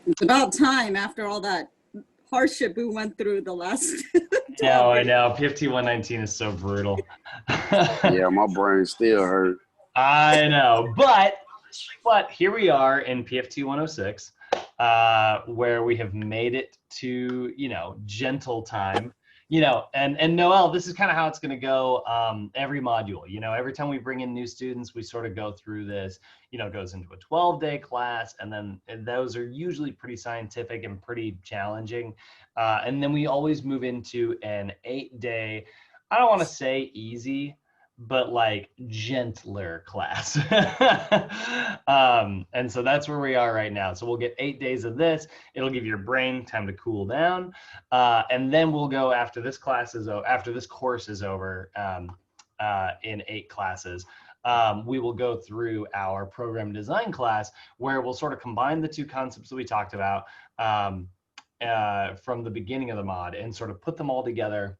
It's about time after all that hardship we went through the last No, I know. PFT 119 is so brutal. Yeah, my brain still hurt. I know, but here we are in PFT 106, where we have made it to, gentle time. And Noel, this is kind of how it's going to go every module. Every time we bring in new students, we sort of go through this. It goes into a 12-day class, and then those are usually pretty scientific and pretty challenging. And then we always move into an 8-day, I don't want to say easy, but like gentler class. And so that's where we are right now. So we'll get 8 days of this. It'll give your brain time to cool down. And then we'll go after this course is over in 8 classes. We will go through our program design class where we'll sort of combine the 2 concepts that we talked about from the beginning of the mod and sort of put them all together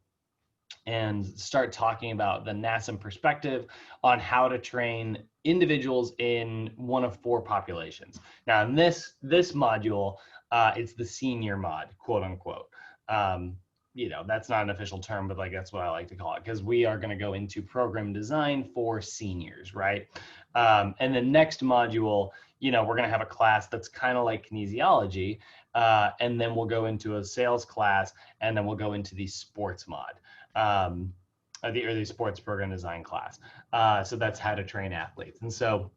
and start talking about the NASM perspective on how to train individuals in one of 4 populations. Now, in this module, it's the senior mod, quote unquote. That's not an official term, but that's what I like to call it, because we are going to go into program design for seniors, right? And the next module, we're going to have a class that's kind of like kinesiology, and then we'll go into a sales class, and then we'll go into the sports mod. The sports program design class. So that's how to train athletes. And so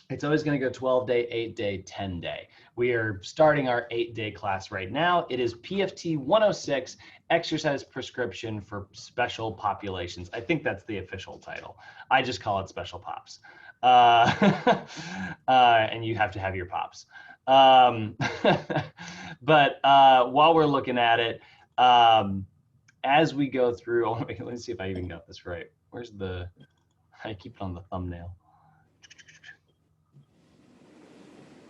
it's always going to go 12-day, 8-day, 10-day. We are starting our 8-day class right now. It is PFT 106, exercise prescription for special populations. I think that's the official title. I just call it special pops. And you have to have your pops. But while we're looking at it, as we go through, let me see if I even got this right. I keep it on the thumbnail.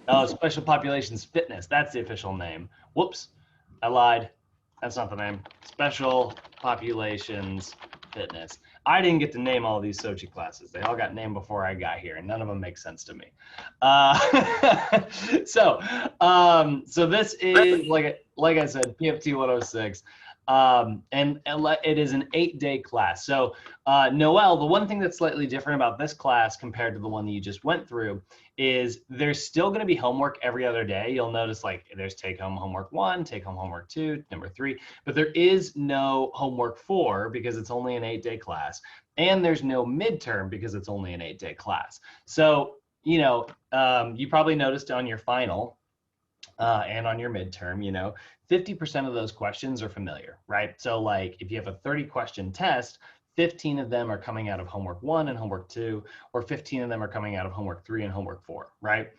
Oh, Special Populations Fitness. That's the official name. Whoops, I lied. That's not the name. Special Populations Fitness. I didn't get to name all these Sochi classes. They all got named before I got here, and none of them make sense to me. So this is, like I said, PFT 106. And it is an 8-day class. So Noel, the one thing that's slightly different about this class compared to the one that you just went through is there's still going to be homework every other day. You'll notice there's take-home homework 1, take-home homework 2, number 3, but there is no homework 4 because it's only an 8-day class, and there's no midterm because it's only an 8-day class. So you probably noticed on your final and on your midterm, 50% of those questions are familiar, right? So if you have a 30-question test, 15 of them are coming out of homework 1 and homework 2, or 15 of them are coming out of homework 3 and homework 4, right?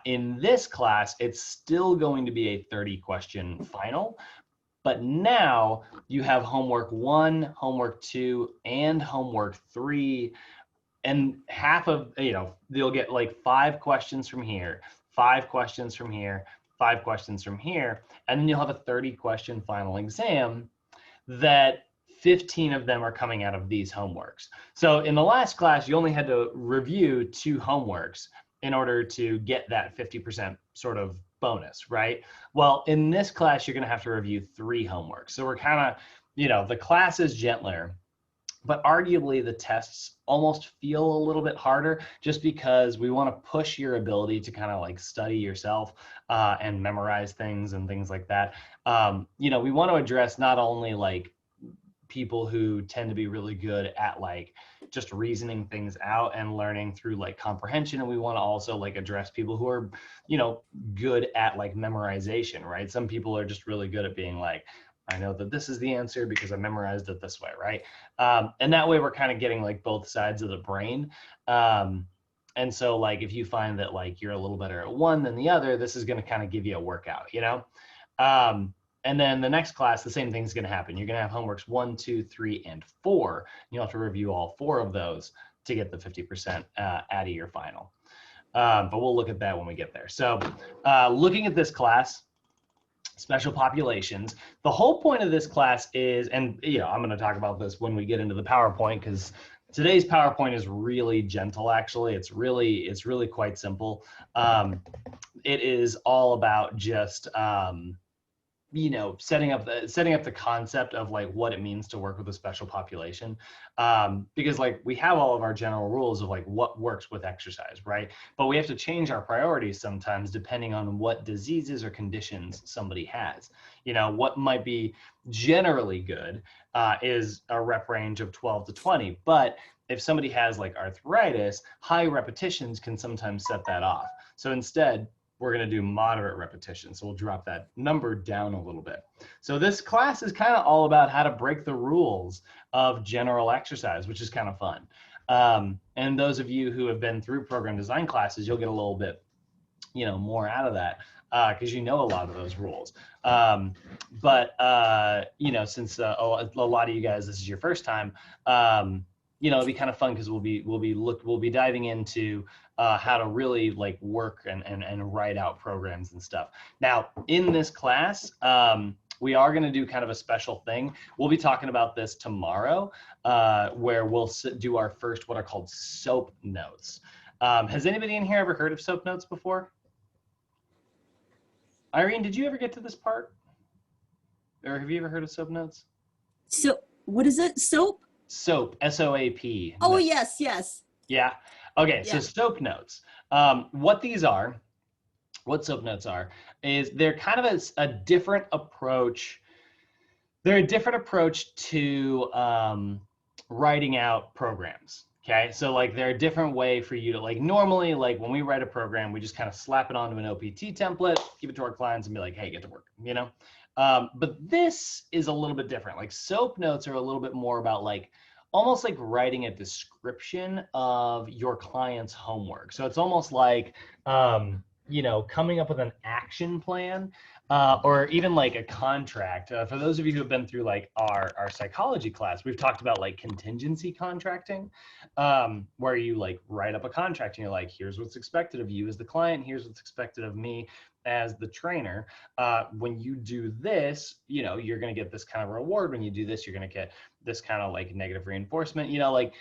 In this class, it's still going to be a 30-question final, but now you have homework 1, homework 2, and homework 3, and half of, you'll get 5 questions from here, 5 questions from here, 5 questions from here, and then you'll have a 30-question final exam that 15 of them are coming out of these homeworks. So in the last class, you only had to review 2 homeworks in order to get that 50% sort of bonus, right? Well, in this class, you're going to have to review 3 homeworks. So we're kind of, the class is gentler, but arguably the tests almost feel a little bit harder just because we want to push your ability to kind of study yourself and memorize things and things like that. We want to address not only people who tend to be really good at just reasoning things out and learning through comprehension, and we want to also address people who are good at memorization, right? Some people are just really good at being I know that this is the answer because I memorized it this way, right? And that way we're kind of getting both sides of the brain. And so if you find that you're a little better at one than the other, this is going to kind of give you a workout, And then the next class, the same thing's going to happen. You're going to have homeworks 1, 2, 3, and 4. You'll have to review all 4 of those to get the 50% out of your final. But we'll look at that when we get there. So looking at this class, special populations, the whole point of this class is, and I'm going to talk about this when we get into the PowerPoint because Today's PowerPoint is really gentle, actually. It's really quite simple. It is all about just you know, setting up the concept of like what it means to work with a special population, because like we have all of our general rules of like what works with exercise, right? But we have to change our priorities sometimes depending on what diseases or conditions somebody has. You know, what might be generally good is a rep range of 12 to 20, but if somebody has like arthritis, high repetitions can sometimes set that off. So instead, we're going to do moderate repetitions. So we'll drop that number down a little bit. So this class is kind of all about how to break the rules of general exercise, which is kind of fun. And those of you who have been through program design classes, you'll get a little bit, you know, more out of that because you know a lot of those rules. You know, since a lot of you guys, this is your first time, you know, it'll be kind of fun because we'll be diving into how to really like work and write out programs and stuff. Now, in this class, we are going to do kind of a special thing. We'll be talking about this tomorrow, where we'll do our first what are called SOAP notes. Has anybody in here ever heard of SOAP notes before? Irene, did you ever get to this part? Or have you ever heard of SOAP notes? So what is it? Soap? SOAP, S-O-A-P. Oh, notes. yes, yes. Yeah. Okay, Yeah. so SOAP notes. What SOAP notes are, is they're kind of a different approach. They're a different approach to writing out programs. Okay, so like they're a different way for you to like normally like when we write a program, we just kind of slap it onto an OPT template, give it to our clients and be like, hey, get to work, you know? But this is a little bit different. Like SOAP notes are a little bit more about like almost like writing a description of your client's homework. So it's almost like, you know, coming up with an action plan or even like a contract. For those of you who have been through like our psychology class, we've talked about like contingency contracting, where you like write up a contract and you're like, here's what's expected of you as the client, here's what's expected of me as the trainer. When you do this, you know, you're going to get this kind of reward. When you do this, you're going to get this kind of like negative reinforcement, you know, like,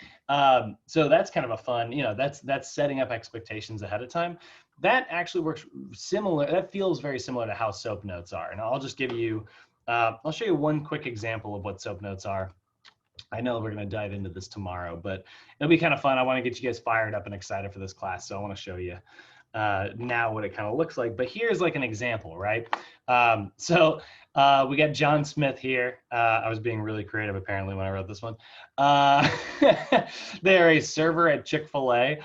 so that's kind of a fun, you know, that's setting up expectations ahead of time. That actually works similar. That feels very similar to how SOAP notes are. And I'll just give you, I'll show you one quick example of what SOAP notes are. I know we're going to dive into this tomorrow, but it'll be kind of fun. I want to get you guys fired up and excited for this class. So I want to show you now what it kind of looks like. But here's like an example, right? We got John Smith here. I was being really creative apparently when I wrote this one. They are a server at Chick-fil-A.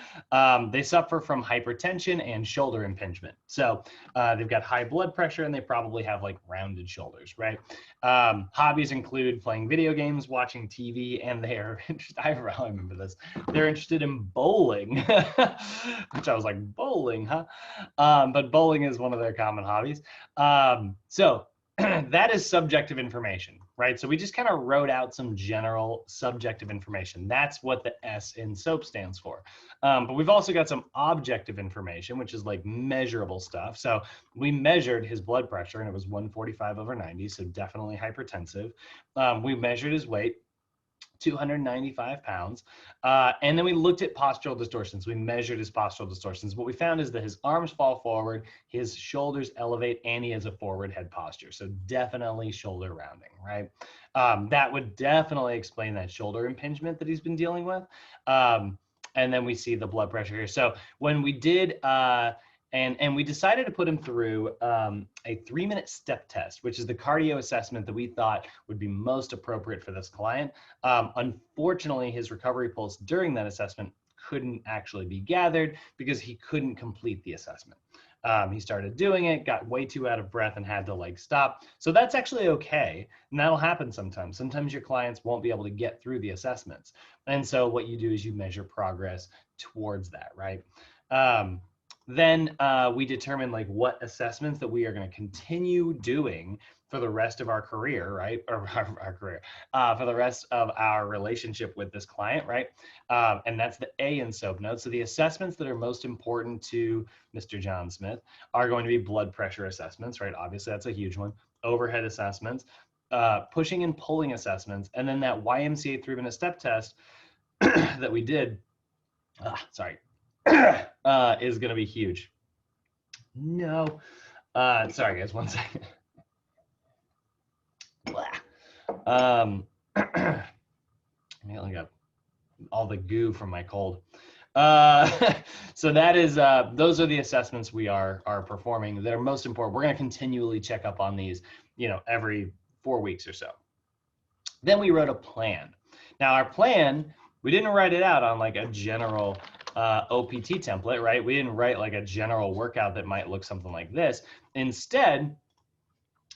They suffer from hypertension and shoulder impingement. So they've got high blood pressure and they probably have like rounded shoulders, right? Hobbies include playing video games, watching TV, and they are interested, I remember this, they're interested in bowling, which I was like, bowling, huh? But bowling is one of their common hobbies. So that is subjective information, right? So we just kind of wrote out some general subjective information. That's what the S in SOAP stands for. But we've also got some objective information, which is like measurable stuff. So we measured his blood pressure and it was 145/90, so definitely hypertensive. We measured his weight, 295 pounds. And then we looked at postural distortions. We measured his postural distortions. What we found is that his arms fall forward, his shoulders elevate, and he has a forward head posture. So definitely shoulder rounding, right? That would definitely explain that shoulder impingement that he's been dealing with. And then we see the blood pressure here. So when we did, and we decided to put him through a 3-minute step test, which is the cardio assessment that we thought would be most appropriate for this client. Unfortunately, his recovery pulse during that assessment couldn't actually be gathered because he couldn't complete the assessment. He started doing it, got way too out of breath and had to like stop. So that's actually okay. And that'll happen sometimes. Sometimes your clients won't be able to get through the assessments. And so what you do is you measure progress towards that, right? Then we determine like what assessments that we are going to continue doing for the rest of our career, right? Or our career, for the rest of our relationship with this client, right? And that's the A in SOAP notes. So the assessments that are most important to Mr. John Smith are going to be blood pressure assessments, right? Obviously, that's a huge one. Overhead assessments, pushing and pulling assessments, and then that YMCA 3-minute step test. that we did, sorry, is going to be huge. No, sorry guys, 1 second. I only got all the goo from my cold. So that is, those are the assessments we are performing that are most important. We're going to continually check up on these, every 4 weeks or so. Then we wrote a plan. Now our plan, we didn't write it out on like a general OPT template, right? We didn't write like a general workout that might look something like this. Instead,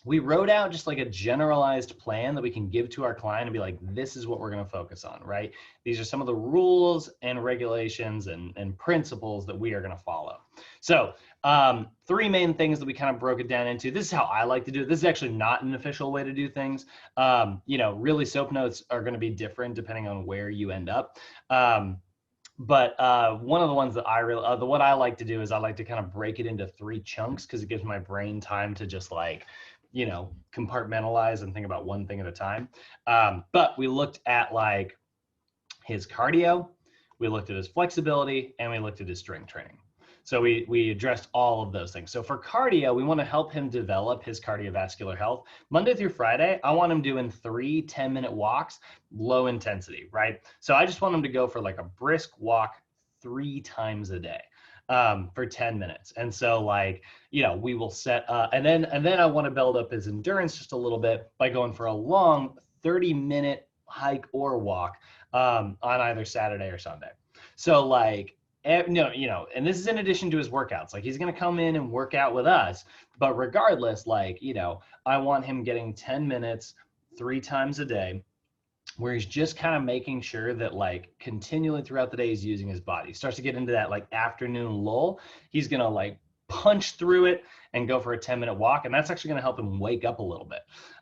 we wrote out just like a generalized plan that we can give to our client and be like, this is what we're going to focus on, right? These are some of the rules and regulations and principles that we are going to follow. So 3 main things that we kind of broke it down into. This is how I like to do it. This is actually not an official way to do things. Really soap notes are going to be different depending on where you end up. But one of the ones that what I like to do is I like to kind of break it into 3 chunks because it gives my brain time to just like, compartmentalize and think about one thing at a time. But we looked at like his cardio, we looked at his flexibility, and we looked at his strength training. So we addressed all of those things. So for cardio, we want to help him develop his cardiovascular health. Monday through Friday, I want him doing 3 10-minute walks, low intensity, right? So I just want him to go for like a brisk walk 3 times a day. For 10 minutes. And so like, we will set, and then I want to build up his endurance just a little bit by going for a long 30-minute hike or walk on either Saturday or Sunday. So like, and this is in addition to his workouts. Like he's going to come in and work out with us, but regardless, like, I want him getting 10 minutes 3 times a day, where he's just kind of making sure that like continually throughout the day he's using his body. He starts to get into that like afternoon lull. He's gonna like punch through it and go for a 10-minute walk, and that's actually gonna help him wake up a little bit.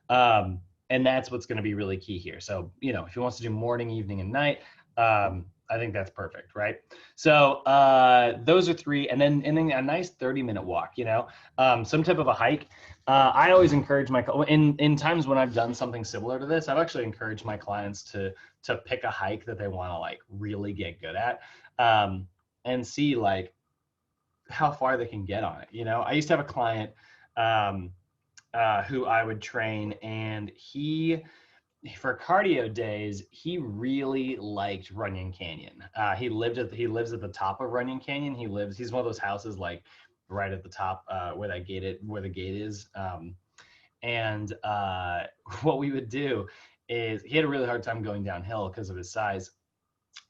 And that's what's gonna be really key here. So if he wants to do morning, evening, and night, I think that's perfect, right? So those are 3, and then a nice 30-minute walk. Some type of a hike. I always encourage in times when I've done something similar to this, I've actually encouraged my clients to pick a hike that they want to like really get good at, and see like how far they can get on it. I used to have a client who I would train, and for cardio days, he really liked Runyon Canyon. He lives at the top of Runyon Canyon. He's one of those houses like right at the top where the gate is. And what we would do is he had a really hard time going downhill because of his size.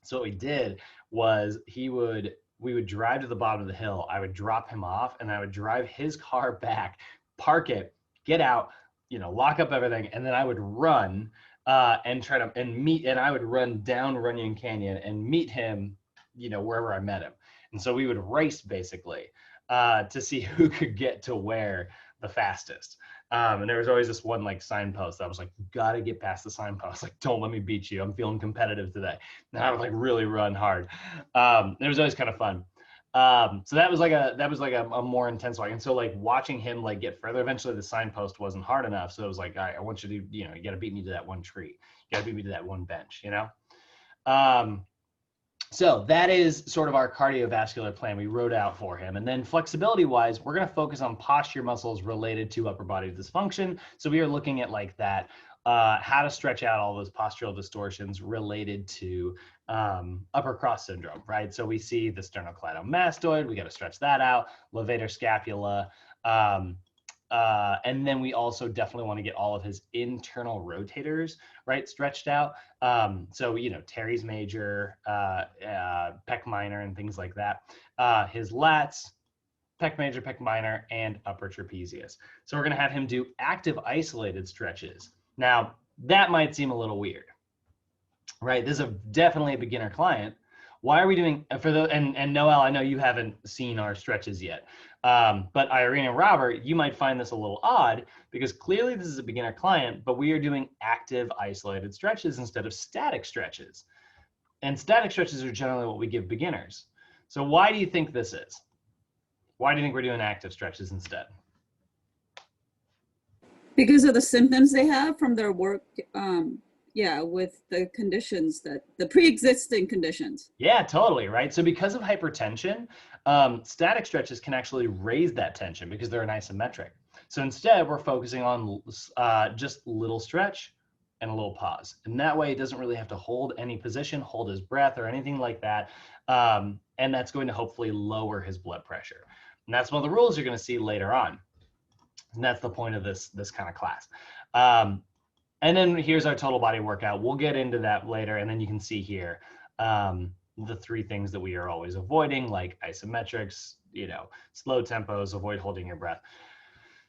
So what we did was we would drive to the bottom of the hill. I would drop him off, and I would drive his car back, park it, get out, lock up everything, and then I would run and I would run down Runyon Canyon and meet him, wherever I met him. And so we would race basically to see who could get to where the fastest. And there was always this one like signpost. I was like, gotta get past the signpost. Like, don't let me beat you. I'm feeling competitive today. And I would like really run hard. It was always kind of fun. So that was like a more intense one. And so like watching him like get further, eventually the signpost wasn't hard enough. So it was like, all right, I want you to, you got to beat me to that one tree. You got to beat me to that one bench, So that is sort of our cardiovascular plan we wrote out for him. And then flexibility wise, we're going to focus on posture muscles related to upper body dysfunction. So we are looking at like that, how to stretch out all those postural distortions related to upper cross syndrome, right? So we see the sternocleidomastoid, we got to stretch that out, levator scapula, and then we also definitely want to get all of his internal rotators, right, stretched out. So, teres major, pec minor, and things like that. His lats, pec major, pec minor, and upper trapezius. So we're going to have him do active isolated stretches. Now, that might seem a little weird, right? This is definitely a beginner client. Why are we doing and Noel, I know you haven't seen our stretches yet, but Irene and Robert, you might find this a little odd because clearly this is a beginner client, but we are doing active isolated stretches instead of static stretches. And static stretches are generally what we give beginners. So why do you think this is? Why do you think we're doing active stretches instead? Because of the symptoms they have from their work Yeah, with the conditions that the pre-existing conditions. Yeah, totally, right? So because of hypertension, static stretches can actually raise that tension because they're an isometric. So instead, we're focusing on just little stretch and a little pause. And that way, it doesn't really have to hold any position, hold his breath or anything like that. And that's going to hopefully lower his blood pressure. And that's one of the rules you're going to see later on. And that's the point of this kind of class. And then here's our total body workout. We'll get into that later. And then you can see here the 3 things that we are always avoiding, like isometrics, slow tempos, avoid holding your breath.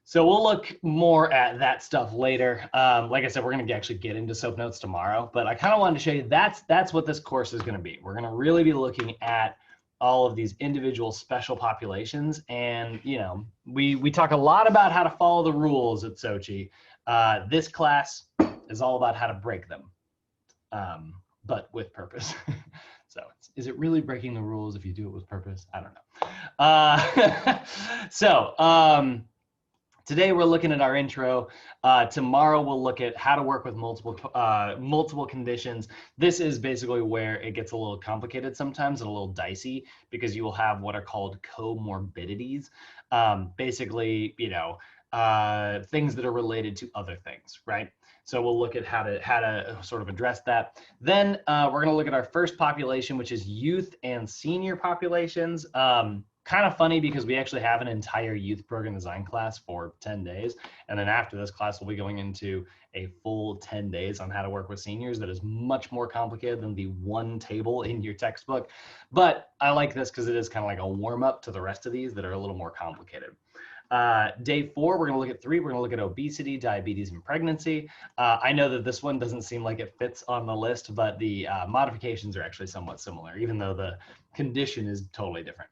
So we'll look more at that stuff later. Like I said, we're going to actually get into SOAP notes tomorrow, but I kind of wanted to show you that's what this course is going to be. We're going to really be looking at all of these individual special populations. And, we talk a lot about how to follow the rules at Sochi. This class is all about how to break them, but with purpose. So is it really breaking the rules if you do it with purpose? I don't know. Today we're looking at our intro. Tomorrow we'll look at how to work with multiple conditions. This is basically where it gets a little complicated sometimes and a little dicey because you will have what are called comorbidities. Basically, things that are related to other things, right? So we'll look at how to sort of address that. Then we're going to look at our first population, which is youth and senior populations. Kind of funny because we actually have an entire youth program design class for 10 days. And then after this class, we'll be going into a full 10 days on how to work with seniors. That is much more complicated than the one table in your textbook. But I like this because it is kind of like a warm up to the rest of these that are a little more complicated. Day 4, we're going to look at 3. We're going to look at obesity, diabetes, and pregnancy. I know that this one doesn't seem like it fits on the list, but the modifications are actually somewhat similar, even though the condition is totally different.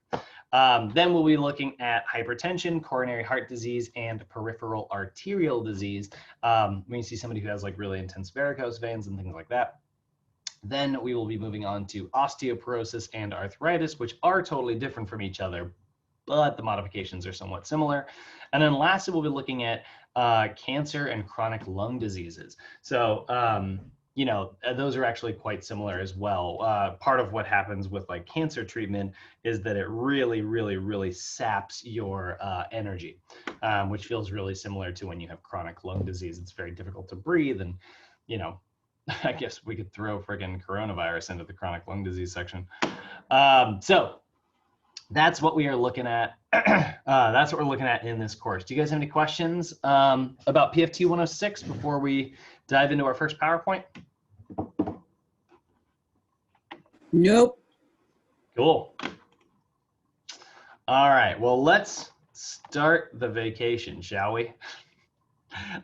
Then we'll be looking at hypertension, coronary heart disease, and peripheral arterial disease. When you see somebody who has like really intense varicose veins and things like that. Then we will be moving on to osteoporosis and arthritis, which are totally different from each other, but the modifications are somewhat similar. And then lastly, we'll be looking at cancer and chronic lung diseases. So, those are actually quite similar as well. Part of what happens with like cancer treatment is that it really, really, really saps your energy, which feels really similar to when you have chronic lung disease. It's very difficult to breathe. And, I guess we could throw friggin' coronavirus into the chronic lung disease section. So that's what we are looking at. That's what we're looking at in this course. Do you guys have any questions about PFT 106 before we dive into our first PowerPoint? Nope. Cool. All right, well, let's start the vacation, shall we?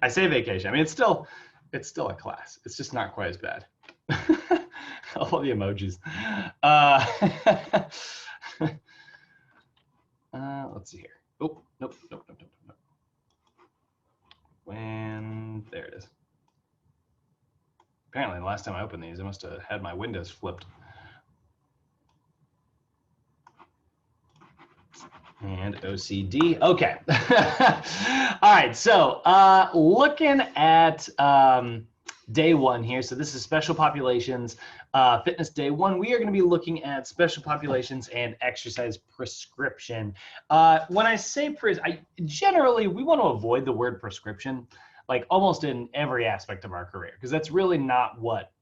I say vacation. I mean, it's still a class. It's just not quite as bad. All the emojis. Let's see here. Oh, nope. There it is. Apparently, the last time I opened these, I must have had my windows flipped. And OCD. Okay. All right. So looking at day 1 here. So this is special populations, fitness day 1. We are going to be looking at special populations and exercise prescription. When I say generally we want to avoid the word prescription, like almost in every aspect of our career, because that's really not what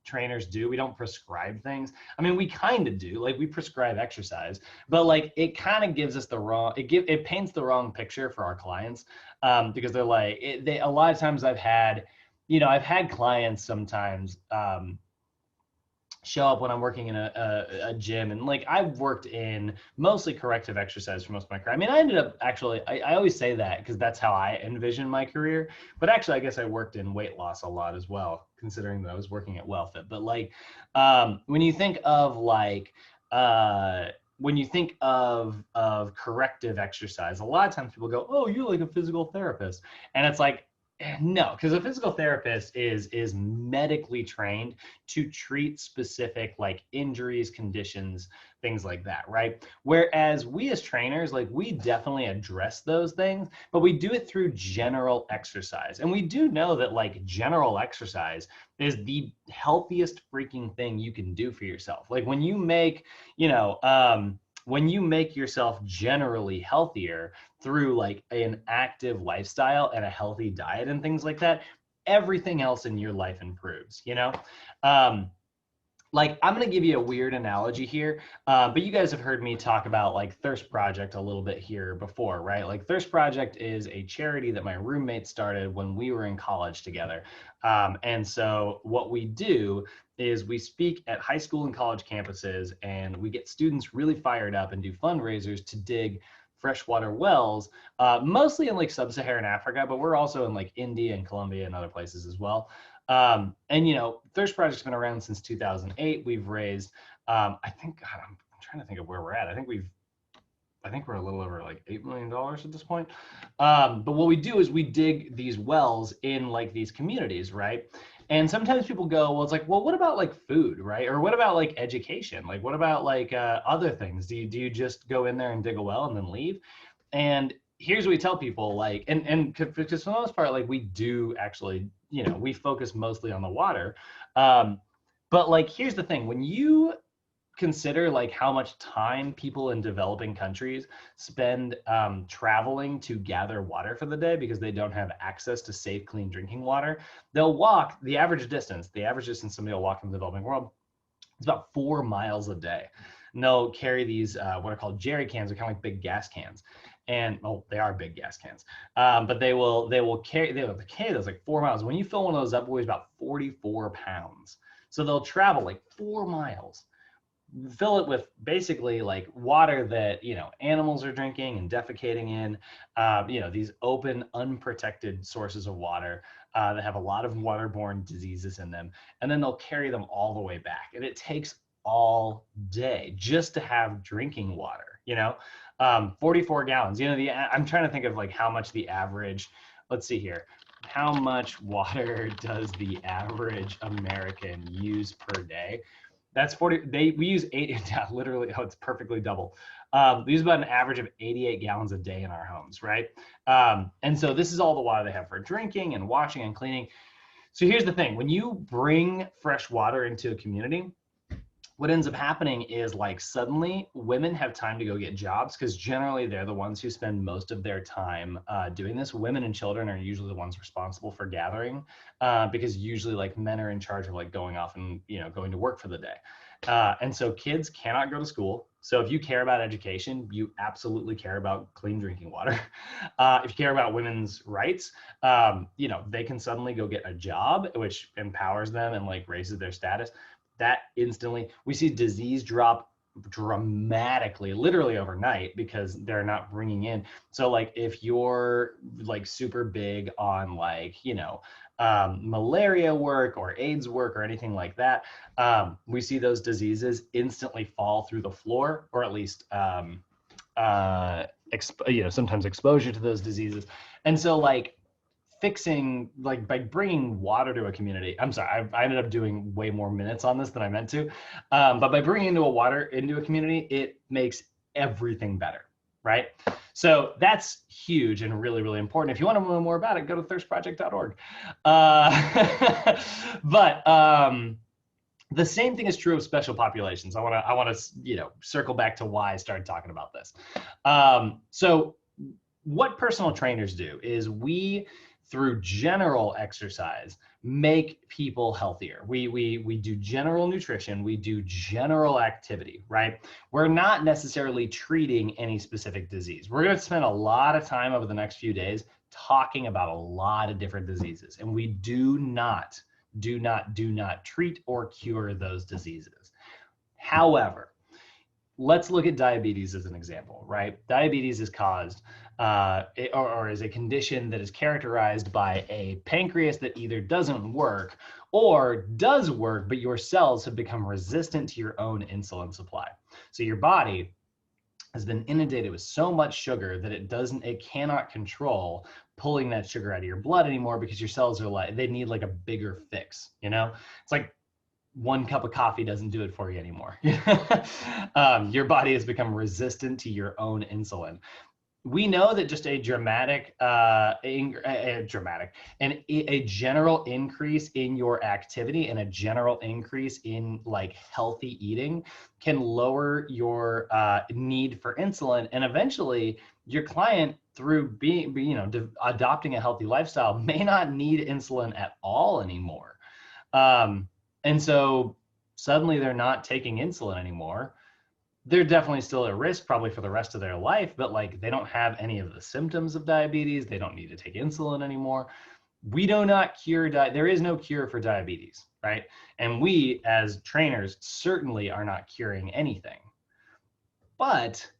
trainers do. We don't prescribe things. I mean, we kind of do, like we prescribe exercise, but like it kind of gives us it paints the wrong picture for our clients, because they're like, a lot of times I've had clients sometimes show up when I'm working in a gym, and like I've worked in mostly corrective exercise for most of my career. I mean, I ended up actually, I always say that because that's how I envision my career, but actually I guess I worked in weight loss a lot as well, considering that I was working at WellFit. But like when you think of corrective exercise, a lot of times people go, oh, you're like a physical therapist. And it's like, No, because a physical therapist is medically trained to treat specific like injuries, conditions, things like that, right? Whereas we as trainers, like we definitely address those things, but we do it through general exercise. And we do know that like general exercise is the healthiest freaking thing you can do for yourself. Like when you make, when you make yourself generally healthier through like an active lifestyle and a healthy diet and things like that, everything else in your life improves, like I'm going to give you a weird analogy here, but you guys have heard me talk about like Thirst Project a little bit here before, right? Like Thirst Project is a charity that my roommate started when we were in college together. And so what we do is we speak at high school and college campuses, and we get students really fired up and do fundraisers to dig freshwater wells, mostly in like sub-Saharan Africa, but we're also in like India and Colombia and other places as well. And Thirst Project's been around since 2008. We've raised, I think, God, I'm trying to think of where we're at. I think we're a little over like $8 million at this point. But what we do is we dig these wells in like these communities, right? And sometimes people go, well, it's like, well, what about like food, right? Or what about like education? Like, what about like other things? Do you just go in there and dig a well and then leave? And here's what we tell people, like, and because for the most part, like we do actually, we focus mostly on the water. But like, here's the thing, when you consider like how much time people in developing countries spend traveling to gather water for the day because they don't have access to safe, clean drinking water, they'll walk the average distance somebody will walk in the developing world, it's about 4 miles a day. And they'll carry these what are called jerry cans, they're kind of like big gas cans. And they are big gas cans, but they will carry those like 4 miles. When you fill one of those up, it weighs about 44 pounds. So they'll travel like 4 miles, fill it with basically like water that animals are drinking and defecating in, these open unprotected sources of water that have a lot of waterborne diseases in them, and then they'll carry them all the way back, and it takes all day just to have drinking water, 44 gallons. I'm trying to think of like how much the average, let's see here, how much water does the average American use per day? That's 40. We use 8, literally, it's perfectly double. We use about an average of 88 gallons a day in our homes, right? And so this is all the water they have for drinking and washing and cleaning. So here's the thing, when you bring fresh water into a community, what ends up happening is like suddenly women have time to go get jobs, because generally they're the ones who spend most of their time doing this. Women and children are usually the ones responsible for gathering, because usually like men are in charge of like going off and going to work for the day. And so kids cannot go to school. So if you care about education, you absolutely care about clean drinking water. If you care about women's rights, they can suddenly go get a job, which empowers them and like raises their status. That instantly, we see disease drop dramatically, literally overnight, because they're not bringing in. So like if you're like super big on like, malaria work or AIDS work or anything like that, we see those diseases instantly fall through the floor, or at least, sometimes exposure to those diseases. And so like, fixing, like by bringing water to a community, I'm sorry, I ended up doing way more minutes on this than I meant to, but by bringing water into a community, it makes everything better, right? So that's huge and really, really important. If you want to know more about it, go to thirstproject.org. But the same thing is true of special populations. I want to circle back to why I started talking about this. So what personal trainers do is we, through general exercise, make people healthier. We do general nutrition, we do general activity, right? We're not necessarily treating any specific disease. We're going to spend a lot of time over the next few days talking about a lot of different diseases, and we do not treat or cure those diseases. However, let's look at diabetes as an example, right? Diabetes is caused or is a condition that is characterized by a pancreas that either doesn't work or does work, but your cells have become resistant to your own insulin supply. So your body has been inundated with so much sugar that it cannot control pulling that sugar out of your blood anymore, because your cells are like, they need like a bigger fix, you know? It's like one cup of coffee doesn't do it for you anymore. Your body has become resistant to your own insulin. We know that just a general increase in your activity and a general increase in like healthy eating can lower your need for insulin, and eventually your client, through adopting a healthy lifestyle, may not need insulin at all anymore. And so suddenly they're not taking insulin anymore. They're definitely still at risk probably for the rest of their life, but like they don't have any of the symptoms of diabetes. They don't need to take insulin anymore. We do not cure, there is no cure for diabetes, right? And we as trainers certainly are not curing anything. But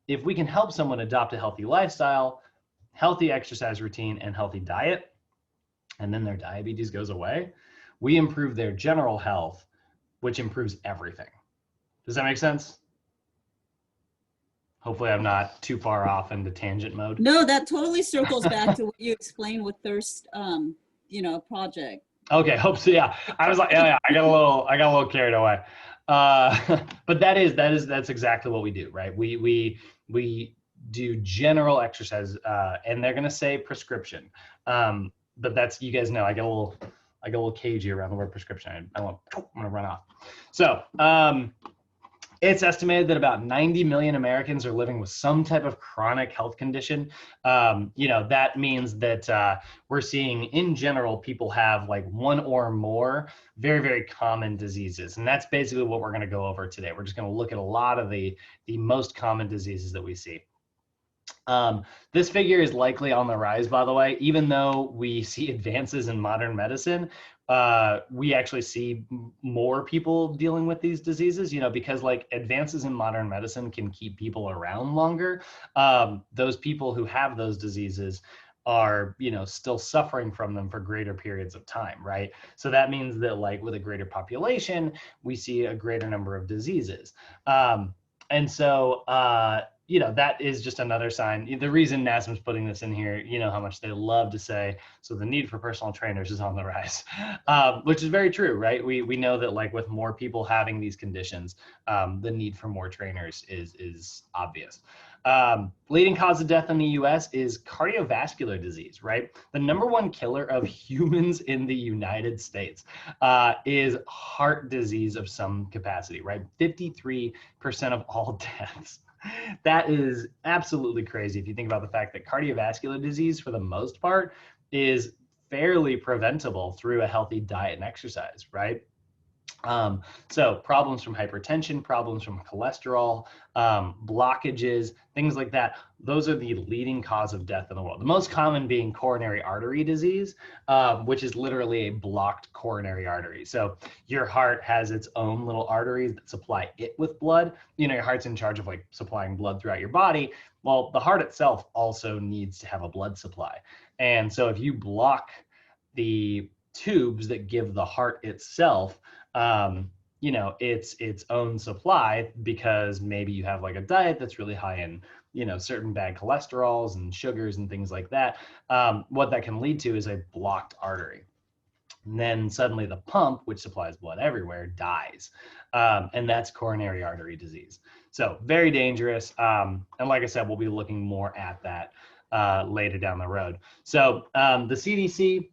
if we can help someone adopt a healthy lifestyle, healthy exercise routine, and healthy diet, and then their diabetes goes away, we improve their general health, which improves everything. Does that make sense? Hopefully I'm not too far off into tangent mode. No, that totally circles back to what you explained with Thirst, project. Okay, hope so. Yeah, I was like, yeah, I got a little carried away. But that's exactly what we do, right? We do general exercise, and they're gonna say prescription, but that's, you guys know, I get a little cagey around the word prescription. I'm gonna run off. So. It's estimated that about 90 million Americans are living with some type of chronic health condition. That means that we're seeing, in general, people have like one or more very, very common diseases. And that's basically what we're going to go over today. We're just going to look at a lot of the most common diseases that we see. This figure is likely on the rise, by the way. Even though we see advances in modern medicine, we actually see more people dealing with these diseases, because like advances in modern medicine can keep people around longer. Those people who have those diseases are, still suffering from them for greater periods of time, right? So that means that like with a greater population, we see a greater number of diseases. And so, that is just another sign. The reason NASM's putting this in here, how much they love to say, so the need for personal trainers is on the rise, which is very true, right? We know that like with more people having these conditions, the need for more trainers is obvious. Leading cause of death in the US is cardiovascular disease, right? The #1 killer of humans in the United States is heart disease of some capacity, right? 53% of all deaths. That is absolutely crazy if you think about the fact that cardiovascular disease, for the most part, is fairly preventable through a healthy diet and exercise, right? So problems from hypertension, problems from cholesterol, blockages, things like that. Those are the leading cause of death in the world. The most common being coronary artery disease, which is literally a blocked coronary artery. So your heart has its own little arteries that supply it with blood. Your heart's in charge of like supplying blood throughout your body. Well, the heart itself also needs to have a blood supply. And so if you block the tubes that give the heart itself, its own supply, because maybe you have like a diet that's really high in, certain bad cholesterols and sugars and things like that. What that can lead to is a blocked artery. And then suddenly the pump, which supplies blood everywhere, dies. And that's coronary artery disease. So very dangerous. And like I said, we'll be looking more at that later down the road. So the CDC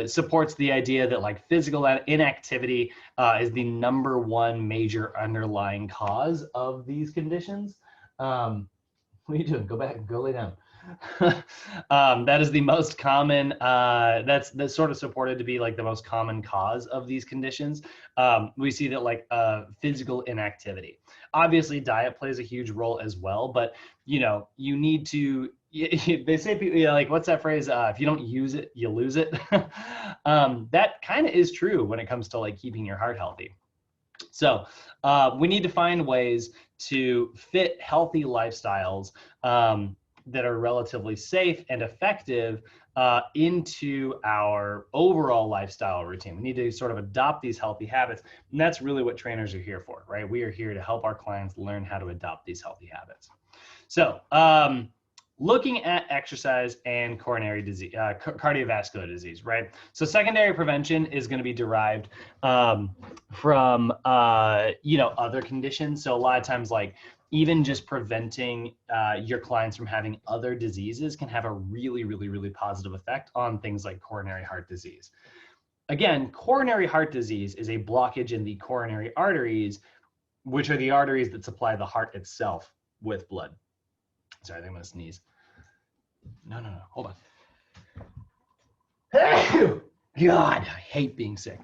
supports the idea that like physical inactivity is the #1 major underlying cause of these conditions. What are you doing? Go back, go lay down. That is the most common, that's sort of supported to be like the most common cause of these conditions. We see that like physical inactivity. Obviously diet plays a huge role as well, but you need to, they say, like, what's that phrase? If you don't use it, you lose it. That kind of is true when it comes to like keeping your heart healthy. So we need to find ways to fit healthy lifestyles that are relatively safe and effective into our overall lifestyle routine. We need to sort of adopt these healthy habits. And that's really what trainers are here for, right? We are here to help our clients learn how to adopt these healthy habits. So looking at exercise and coronary disease, cardiovascular disease, right? So secondary prevention is going to be derived from, other conditions. So a lot of times, like, even just preventing your clients from having other diseases can have a really, really, really positive effect on things like coronary heart disease. Again, coronary heart disease is a blockage in the coronary arteries, which are the arteries that supply the heart itself with blood. Sorry, I think I'm gonna sneeze. No, hold on. God, I hate being sick.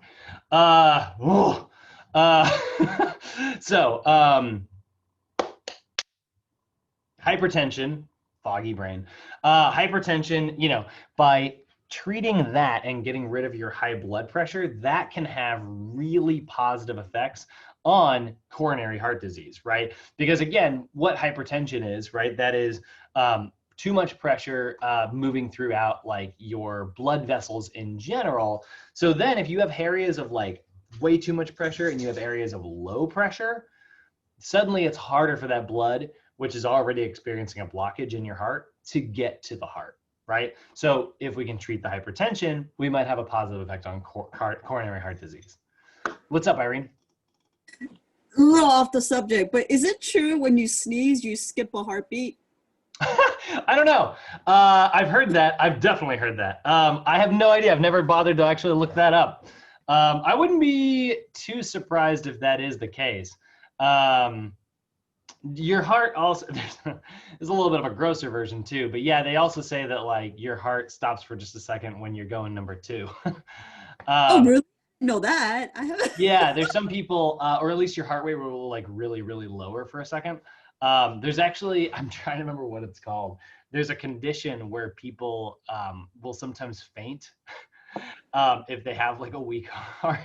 Hypertension, foggy brain. Hypertension, by treating that and getting rid of your high blood pressure, that can have really positive effects on coronary heart disease, right? Because again, what hypertension is, right? That is too much pressure moving throughout like your blood vessels in general. So then if you have areas of like way too much pressure and you have areas of low pressure, suddenly it's harder for that blood, which is already experiencing a blockage in your heart, to get to the heart, right? So if we can treat the hypertension, we might have a positive effect on coronary heart disease. What's up, Irene? A little off the subject, but is it true when you sneeze, you skip a heartbeat? I don't know. I've heard that. I've definitely heard that. I have no idea. I've never bothered to actually look that up. I wouldn't be too surprised if that is the case. Your heart also, there's a little bit of a grosser version too, but yeah, they also say that like your heart stops for just a second when you're going number 2. Oh, really? I know that. I haven't. Yeah, there's some people, or at least your heart rate will like really, really lower for a second. There's actually, I'm trying to remember what it's called. There's a condition where people will sometimes faint if they have like a weak heart.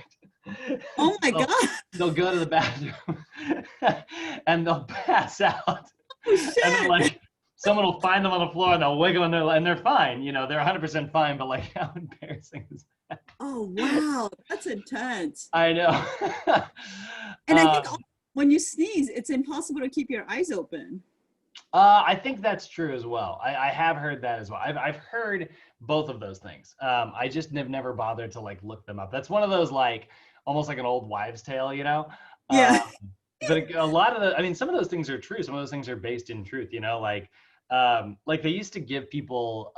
Oh my God. They'll go to the bathroom and they'll pass out. Oh, shit. And then like someone will find them on the floor and they'll wiggle and they're fine. They're 100% fine, but like how embarrassing is that? Oh, wow. That's intense. I know. And I think when you sneeze, it's impossible to keep your eyes open. I think that's true as well. I have heard that as well. I've heard both of those things. I just have never bothered to like look them up. That's one of those like almost like an old wives' tale, Yeah. But a lot of some of those things are true. Some of those things are based in truth. Like they used to give people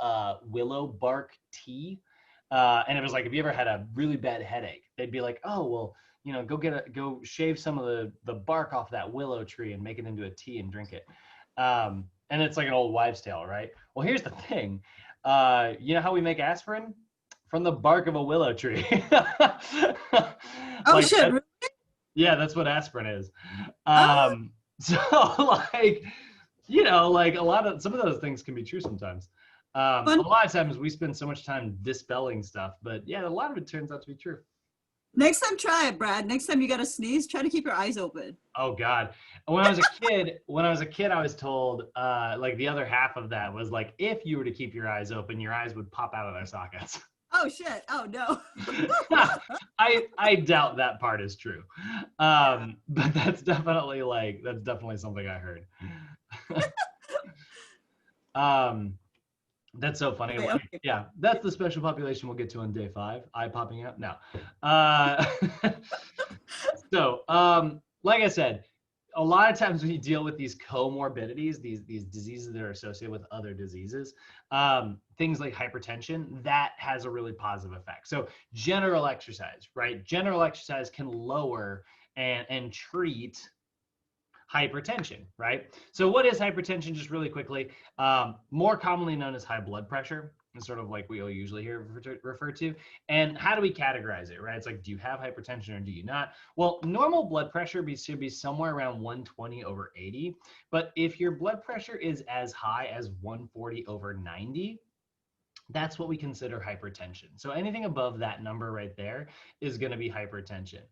willow bark tea, and it was like if you ever had a really bad headache, they'd be like, oh well, go shave some of the bark off that willow tree and make it into a tea and drink it. And it's like an old wives' tale, right? Well, here's the thing. You know how we make aspirin? From the bark of a willow tree. Oh, shit. Really? Yeah, that's what aspirin is. So like, some of those things can be true sometimes. A lot of times we spend so much time dispelling stuff, but yeah, a lot of it turns out to be true. Next time, try it, Brad. Next time you got to sneeze, try to keep your eyes open. Oh God. When I was a kid, I was told, like the other half of that was like, if you were to keep your eyes open, your eyes would pop out of their sockets. Oh shit. Oh no. I doubt that part is true. But that's definitely something I heard. That's so funny. Okay, okay. Yeah, that's the special population we'll get to on day 5. Eye popping out. No. So, like I said, a lot of times when you deal with these comorbidities, these diseases that are associated with other diseases, things like hypertension, that has a really positive effect. So general exercise, right? General exercise can lower and treat hypertension, right? So what is hypertension, just really quickly? More commonly known as high blood pressure, is sort of like we usually hear referred to. And how do we categorize it, right? It's like, do you have hypertension or do you not? Well, normal blood pressure should be somewhere around 120/80. But if your blood pressure is as high as 140/90, that's what we consider hypertension. So anything above that number right there is going to be hypertension.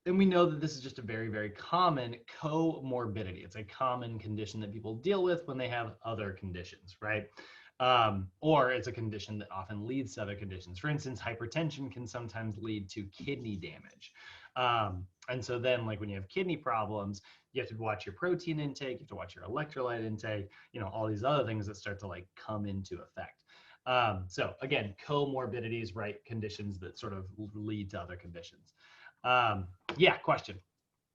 and we know that this is just a very, very common comorbidity. It's a common condition that people deal with when they have other conditions, right? Or it's a condition that often leads to other conditions. For instance, hypertension can sometimes lead to kidney damage. And so then, like when you have kidney problems, you have to watch your protein intake, you have to watch your electrolyte intake, you know, all these other things that start to like come into effect. So again, comorbidities, right? Conditions that sort of lead to other conditions. Yeah, question.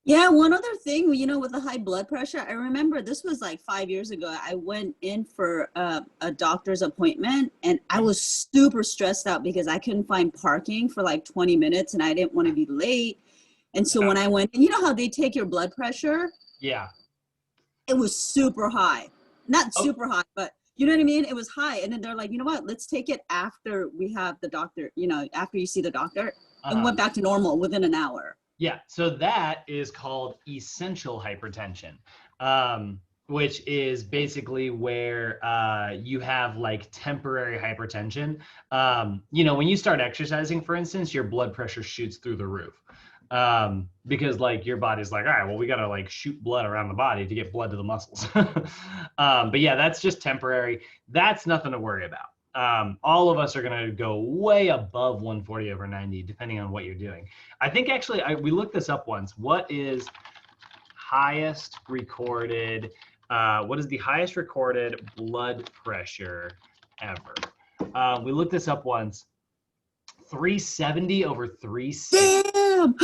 Yeah, one other thing, you know, with the high blood pressure, I remember this was like 5 years ago. I went in for a doctor's appointment and I was super stressed out because I couldn't find parking for like 20 minutes and I didn't want to be late. And so when I went, and you know how they take your blood pressure? Yeah. It was super high. Not super high, but you know what I mean? It was high. And then they're like, you know what? Let's take it after we have the doctor, you know, after you see the doctor, and went back to normal within an hour. Yeah, so that is called essential hypertension, which is basically where you have like temporary hypertension. You know, when you start exercising, for instance, your blood pressure shoots through the roof because like your body's like, all right, well, we got to like shoot blood around the body to get blood to the muscles. But yeah, that's just temporary. That's nothing to worry about. All of us are going to go way above 140/90, depending on what you're doing. I think actually, we looked this up once. What is highest recorded, what is the highest recorded blood pressure ever? We looked this up once. 370/360. Damn!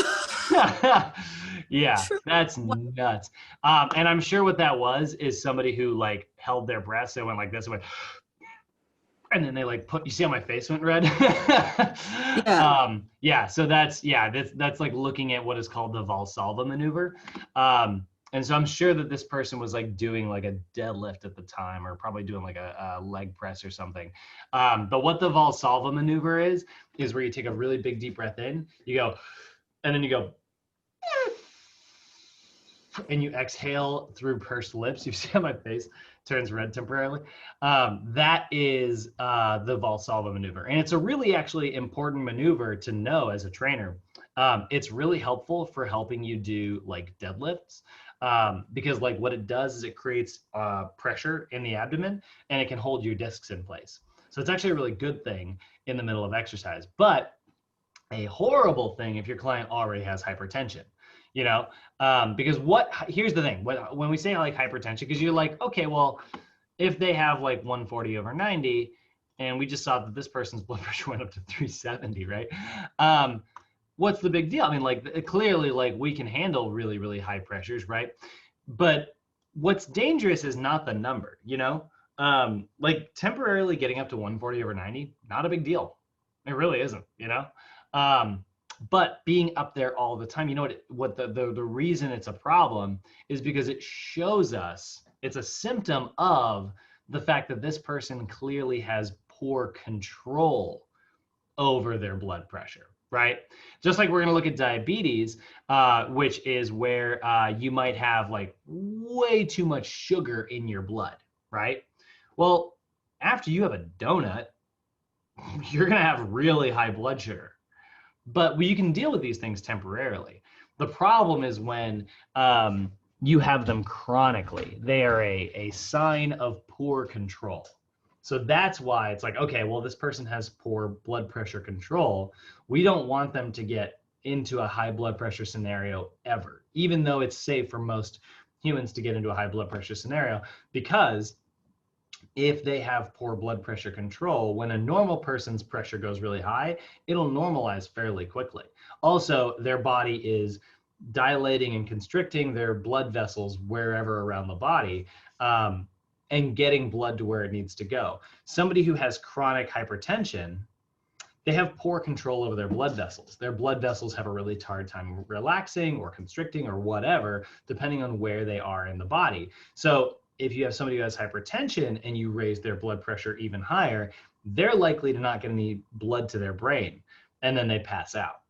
Yeah, that's nuts. And I'm sure what that was is somebody who like held their breath, so went like this, and went, and then they like you see how my face went red? Yeah, so that's like looking at what is called the Valsalva maneuver. And so I'm sure that this person was like doing like a deadlift at the time, or probably doing like a leg press or something. But what the Valsalva maneuver is where you take a really big deep breath in, you go, and then you go, and you exhale through pursed lips. You see how my face turns red temporarily? That is the Valsalva maneuver. And it's a really actually important maneuver to know as a trainer. It's really helpful for helping you do like deadlifts because like what it does is it creates pressure in the abdomen and it can hold your discs in place. So it's actually a really good thing in the middle of exercise, but a horrible thing if your client already has hypertension. You know, because here's the thing, when we say like hypertension, because you're like, okay, well, if they have like 140/90, and we just saw that this person's blood pressure went up to 370, right? What's the big deal? I mean, like clearly, like we can handle really, really high pressures, right? But what's dangerous is not the number, you know? Like temporarily getting up to 140/90, not a big deal. It really isn't, you know? But being up there all the time, you know what the reason it's a problem is because it shows us, it's a symptom of the fact that this person clearly has poor control over their blood pressure, right? Just like we're going to look at diabetes, which is where you might have like way too much sugar in your blood, right? Well, after you have a donut, you're going to have really high blood sugar. But you can deal with these things temporarily. The problem is when you have them chronically. They are a sign of poor control. So that's why it's like, okay, well, this person has poor blood pressure control. We don't want them to get into a high blood pressure scenario ever, even though it's safe for most humans to get into a high blood pressure scenario, because if they have poor blood pressure control, when a normal person's pressure goes really high, it'll normalize fairly quickly. Also, their body is dilating and constricting their blood vessels wherever around the body and getting blood to where it needs to go. Somebody who has chronic hypertension, they have poor control over their blood vessels. Their blood vessels have a really hard time relaxing or constricting or whatever, depending on where they are in the body. So if you have somebody who has hypertension and you raise their blood pressure even higher, they're likely to not get any blood to their brain, and then they pass out.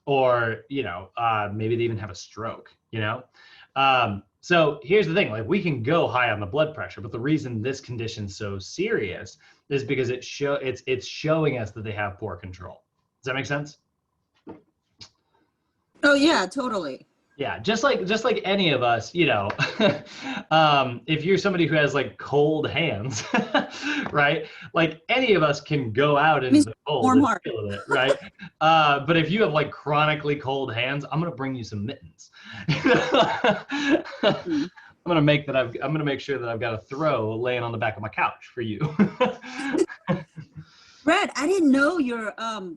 Or, you know, maybe they even have a stroke, you know? So here's the thing, like we can go high on the blood pressure, but the reason this condition's so serious is because it's showing us that they have poor control. Does that make sense? Oh yeah, totally. Yeah, just like any of us, if you're somebody who has like cold hands, right? Like any of us can go out into Means the cold warm and heart. feel it, right? But if you have like chronically cold hands, I'm gonna bring you some mittens. Mm. I'm gonna make sure that I've got a throw laying on the back of my couch for you. Brad, I didn't know your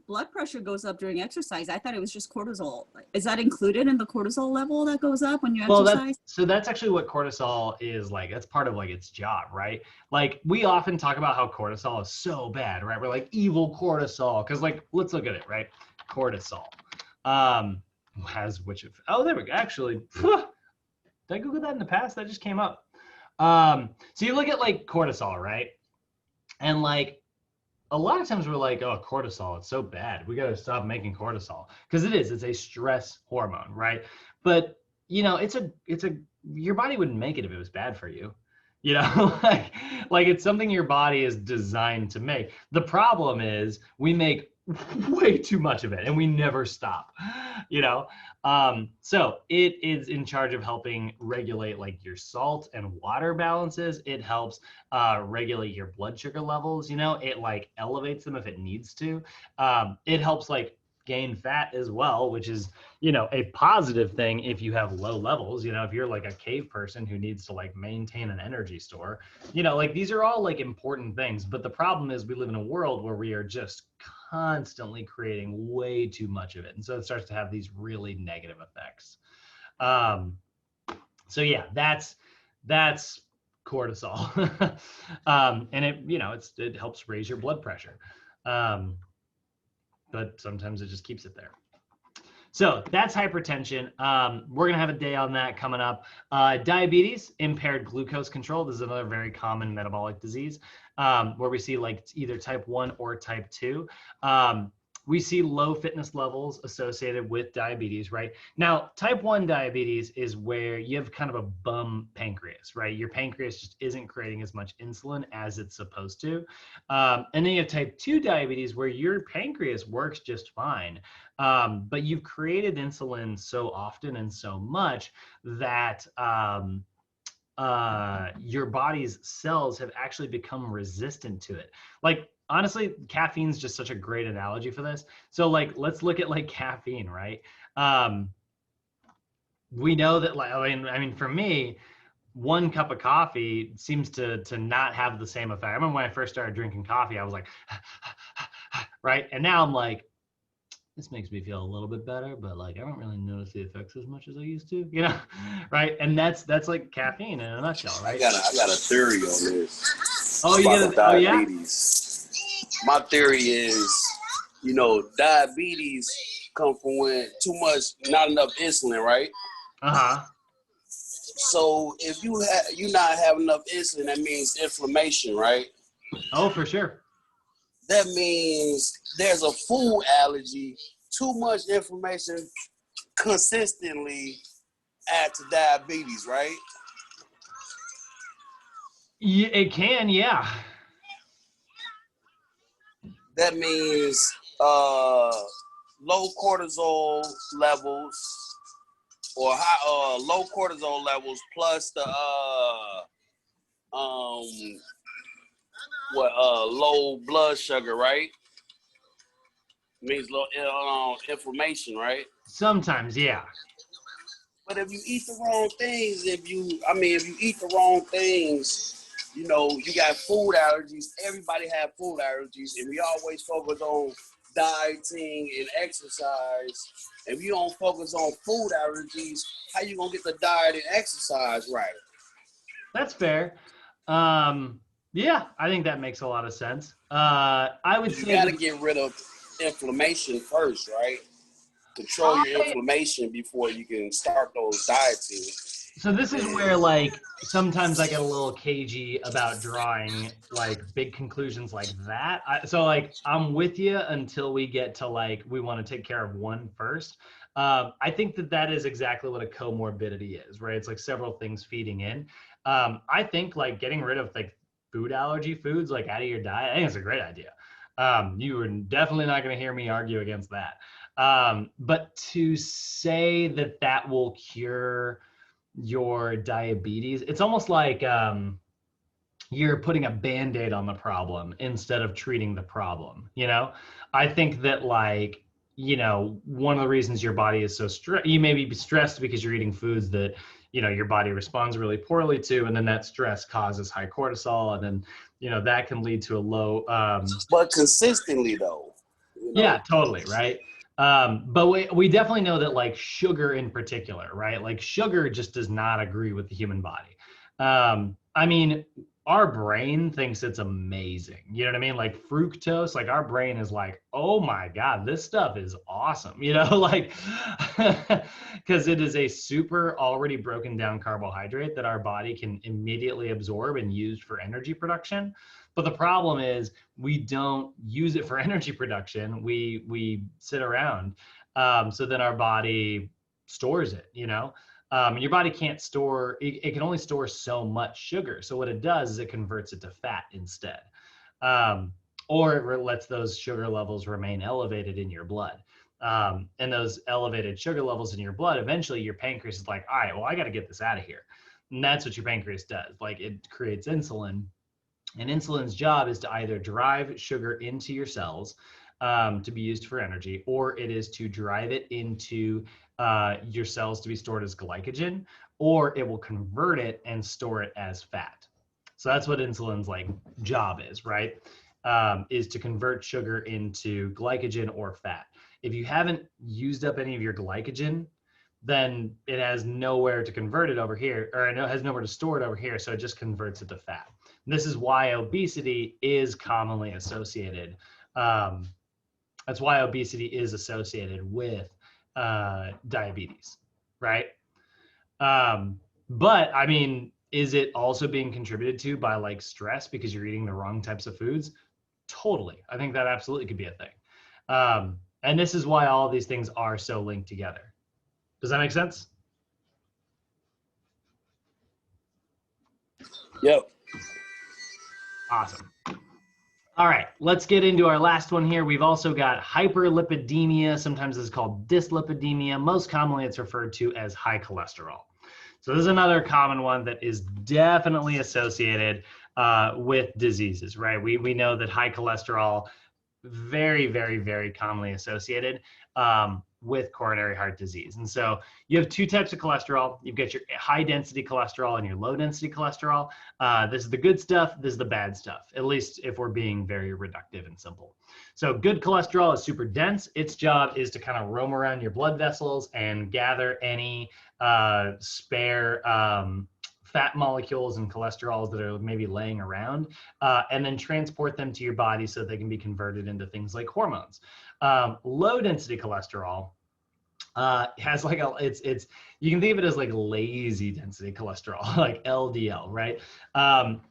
blood pressure goes up during exercise. I thought it was just cortisol. Is that included in the cortisol level that goes up when you Well, exercise? that's actually what cortisol is like. That's part of like its job, right? Like we often talk about how cortisol is so bad, right? We're like evil cortisol because like let's look at it, right? Cortisol um has which of oh there we go. Actually, did I Google that in the past? That just came up. So you look at like cortisol, right? And like a lot of times we're like, oh, cortisol, it's so bad. We got to stop making cortisol because it's a stress hormone, right? But it's a your body wouldn't make it if it was bad for you. You know, like it's something your body is designed to make. The problem is we make way too much of it and we never stop, you know? So it is in charge of helping regulate like your salt and water balances. It helps regulate your blood sugar levels. It like elevates them if it needs to. It helps like gain fat as well, which is a positive thing if you have low levels. If you're like a cave person who needs to like maintain an energy store, like these are all like important things. But the problem is we live in a world where we are just constantly creating way too much of it, and so it starts to have these really negative effects. um so yeah, that's cortisol. And it helps raise your blood pressure, um but sometimes it just keeps it there. So that's hypertension. We're going to have a day on that coming up. Diabetes, impaired glucose control. This is another very common metabolic disease, where we see like either type 1 or type 2. We see low fitness levels associated with diabetes, right? Now, type 1 diabetes is where you have kind of a bum pancreas, right? Your pancreas just isn't creating as much insulin as it's supposed to. And then you have type 2 diabetes where your pancreas works just fine. But you've created insulin so often and so much that your body's cells have actually become resistant to it. Like honestly, caffeine's just such a great analogy for this. So like, let's look at like caffeine, right? We know that like, I mean, for me, one cup of coffee seems to not have the same effect. I remember when I first started drinking coffee, I was like, right? And now I'm like, this makes me feel a little bit better, but like I don't really notice the effects as much as I used to, right? And that's like caffeine in a nutshell, right? I got a theory on this. Oh, you About get the it? Oh, yeah. diabetes. My theory is, diabetes come from when not enough insulin, right? Uh-huh. So if you not have enough insulin, that means inflammation, right? Oh, for sure. That means there's a food allergy. Too much inflammation consistently add to diabetes, right? Yeah, it can, yeah. That means low cortisol levels or low cortisol levels plus the low blood sugar, right? Means low inflammation, right? Sometimes, yeah. But if you eat the wrong things, if you eat the wrong things, you got food allergies. Everybody have food allergies, and we always focus on dieting and exercise. If you don't focus on food allergies, how you gonna get the diet and exercise right? That's fair. Yeah, I think that makes a lot of sense. I would You say got to get rid of inflammation first, right? Control your inflammation before you can start those dieting. So this is where like sometimes I get a little cagey about drawing like big conclusions like that. So like I'm with you until we get to like we want to take care of one first. I think that is exactly what a comorbidity is, right? It's like several things feeding in. I think like getting rid of like food allergy foods like out of your diet, I think it's a great idea. You are definitely not going to hear me argue against that. But to say that that will cure your diabetes, it's almost like you're putting a band-aid on the problem instead of treating the problem. I think that, like, one of the reasons your body is so stressed, you may be stressed because you're eating foods that your body responds really poorly to, and then that stress causes high cortisol, and then that can lead to a low But consistently though, yeah, totally, right. But we definitely know that, like, sugar in particular, right? Like, sugar just does not agree with the human body. I mean, our brain thinks it's amazing. You know what I mean? Like fructose, like our brain is like, oh my God, this stuff is awesome. Like, because it is a super already broken down carbohydrate that our body can immediately absorb and use for energy production. But the problem is we don't use it for energy production. We sit around. So then our body stores it, your body can't store, it can only store so much sugar. So what it does is it converts it to fat instead. Or it lets those sugar levels remain elevated in your blood. And those elevated sugar levels in your blood, eventually your pancreas is like, all right, well, I got to get this out of here. And that's what your pancreas does. Like, it creates insulin. And insulin's job is to either drive sugar into your cells to be used for energy, or it is to drive it into your cells to be stored as glycogen, or it will convert it and store it as fat. So that's what insulin's like job is, right? Is to convert sugar into glycogen or fat. If you haven't used up any of your glycogen, then it has nowhere to convert it over here, or it has nowhere to store it over here, so it just converts it to fat. And this is why obesity is commonly associated. That's why obesity is associated with diabetes, right? But I mean, is it also being contributed to by, like, stress because you're eating the wrong types of foods? Totally. I think that absolutely could be a thing. And this is why all of these things are so linked together. Does that make sense? Yep. Awesome. All right, let's get into our last one here. We've also got hyperlipidemia. Sometimes it's called dyslipidemia. Most commonly, it's referred to as high cholesterol. So this is another common one that is definitely associated with diseases, right? We know that high cholesterol, very, very, very commonly associated with coronary heart disease. And so you have two types of cholesterol. You've got your high density cholesterol and your low density cholesterol. This is the good stuff. This is the bad stuff, at least if we're being very reductive and simple. So good cholesterol is super dense. Its job is to kind of roam around your blood vessels and gather any spare fat molecules and cholesterols that are maybe laying around, and then transport them to your body so they can be converted into things like hormones. Low density cholesterol has like it's you can think of it as like lazy density cholesterol, like LDL, right?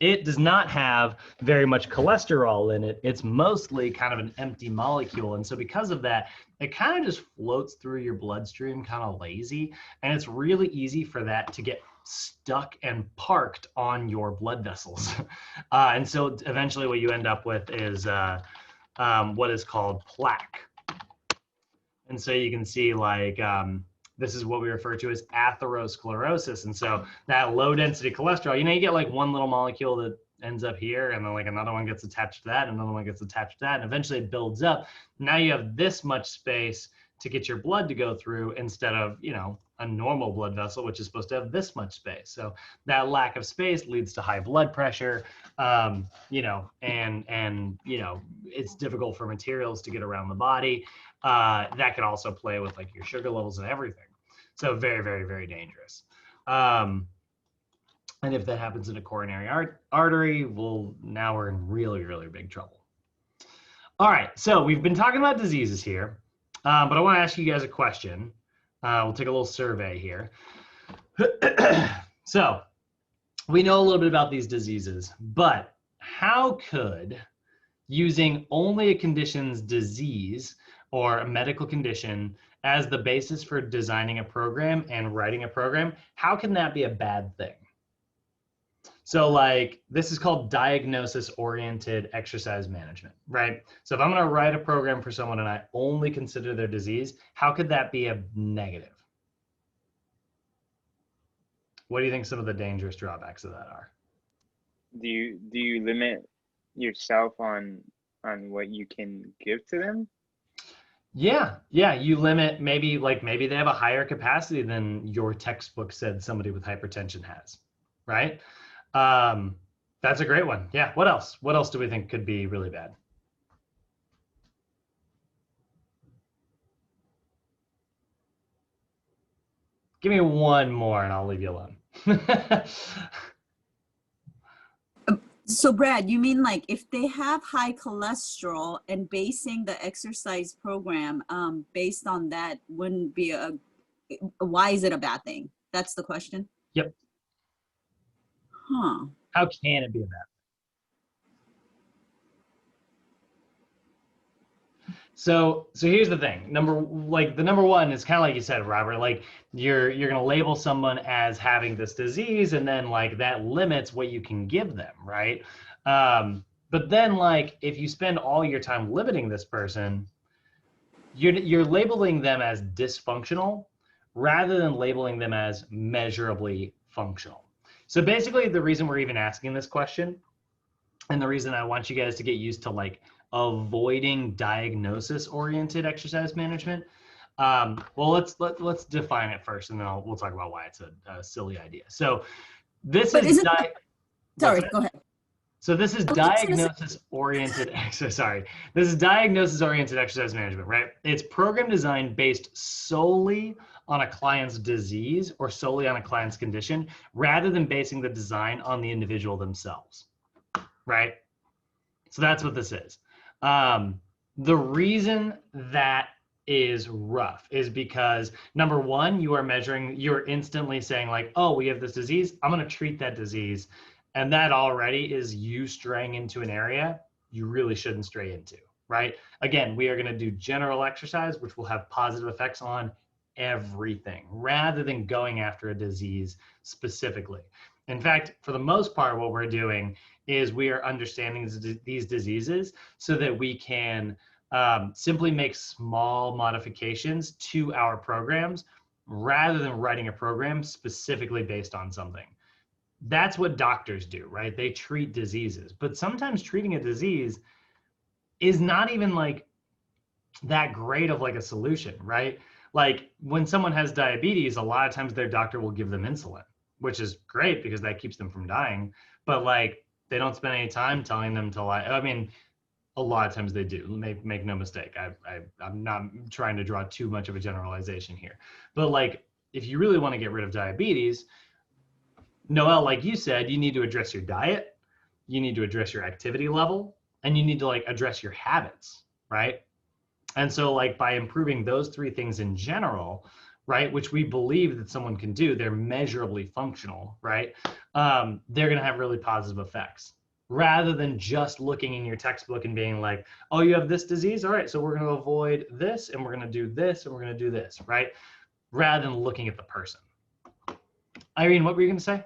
It does not have very much cholesterol in it. It's mostly kind of an empty molecule. And so because of that, it kind of just floats through your bloodstream kind of lazy. And it's really easy for that to get stuck and parked on your blood vessels. And so eventually what you end up with is what is called plaque. And so you can see, like, this is what we refer to as atherosclerosis. And so that low density cholesterol, you get like one little molecule that ends up here, and then like another one gets attached to that, and another one gets attached to that, and eventually it builds up. Now you have this much space to get your blood to go through instead of, a normal blood vessel, which is supposed to have this much space. So that lack of space leads to high blood pressure, and it's difficult for materials to get around the body. That can also play with like your sugar levels and everything. So very, very, very dangerous. And if that happens in a coronary artery, now we're in really, really big trouble. All right, so we've been talking about diseases here, but I want to ask you guys a question. We'll take a little survey here. So we know a little bit about these diseases, but how could using only a condition's disease or a medical condition as the basis for designing a program and writing a program, how can that be a bad thing? So like this is called diagnosis-oriented exercise management, right? So if I'm going to write a program for someone and I only consider their disease, how could that be a negative? What do you think some of the dangerous drawbacks of that are? Do you limit yourself on what you can give to them? Yeah, you limit maybe they have a higher capacity than your textbook said somebody with hypertension has, right? That's a great one. Yeah, what else? What else do we think could be really bad? Give me one more and I'll leave you alone. So Brad, you mean like if they have high cholesterol and basing the exercise program based on that wouldn't be why is it a bad thing? That's the question? Yep. Huh. How can it be a bad thing? So here's the thing. Number one is kind of like you said, Robert, like you're going to label someone as having this disease and then like that limits what you can give them, right? But then like if you spend all your time limiting this person, you're labeling them as dysfunctional rather than labeling them as measurably functional. So basically the reason we're even asking this question and the reason I want you guys to get used to like avoiding diagnosis-oriented exercise management. Well, let's define it first, and then we'll talk about why it's a silly idea. So this is sorry, go ahead. So this is diagnosis-oriented exercise. Sorry, this is diagnosis-oriented exercise management, right? It's program design based solely on a client's disease or solely on a client's condition, rather than basing the design on the individual themselves, right? So that's what this is. The reason that is rough is because number one, you're instantly saying like, oh, we have this disease, I'm going to treat that disease. And that already is you straying into an area you really shouldn't stray into, right? Again, we are going to do general exercise, which will have positive effects on everything rather than going after a disease specifically. In fact, for the most part, what we're doing is we are understanding these diseases so that we can simply make small modifications to our programs rather than writing a program specifically based on something. That's what doctors do, right? They treat diseases, but sometimes treating a disease is not even like that great of like a solution, right? Like when someone has diabetes, a lot of times their doctor will give them insulin, which is great because that keeps them from dying, but like they don't spend any time telling them to like, I mean, a lot of times they do, make no mistake. I'm not trying to draw too much of a generalization here, but like if you really want to get rid of diabetes, Noel, like you said, you need to address your diet, you need to address your activity level, and you need to like address your habits, right? And so like by improving those three things in general, right, which we believe that someone can do, they're measurably functional, right? They're gonna have really positive effects rather than just looking in your textbook and being like, oh, you have this disease? All right, so we're gonna avoid this and we're gonna do this and we're gonna do this, right? Rather than looking at the person. Irene, what were you gonna say?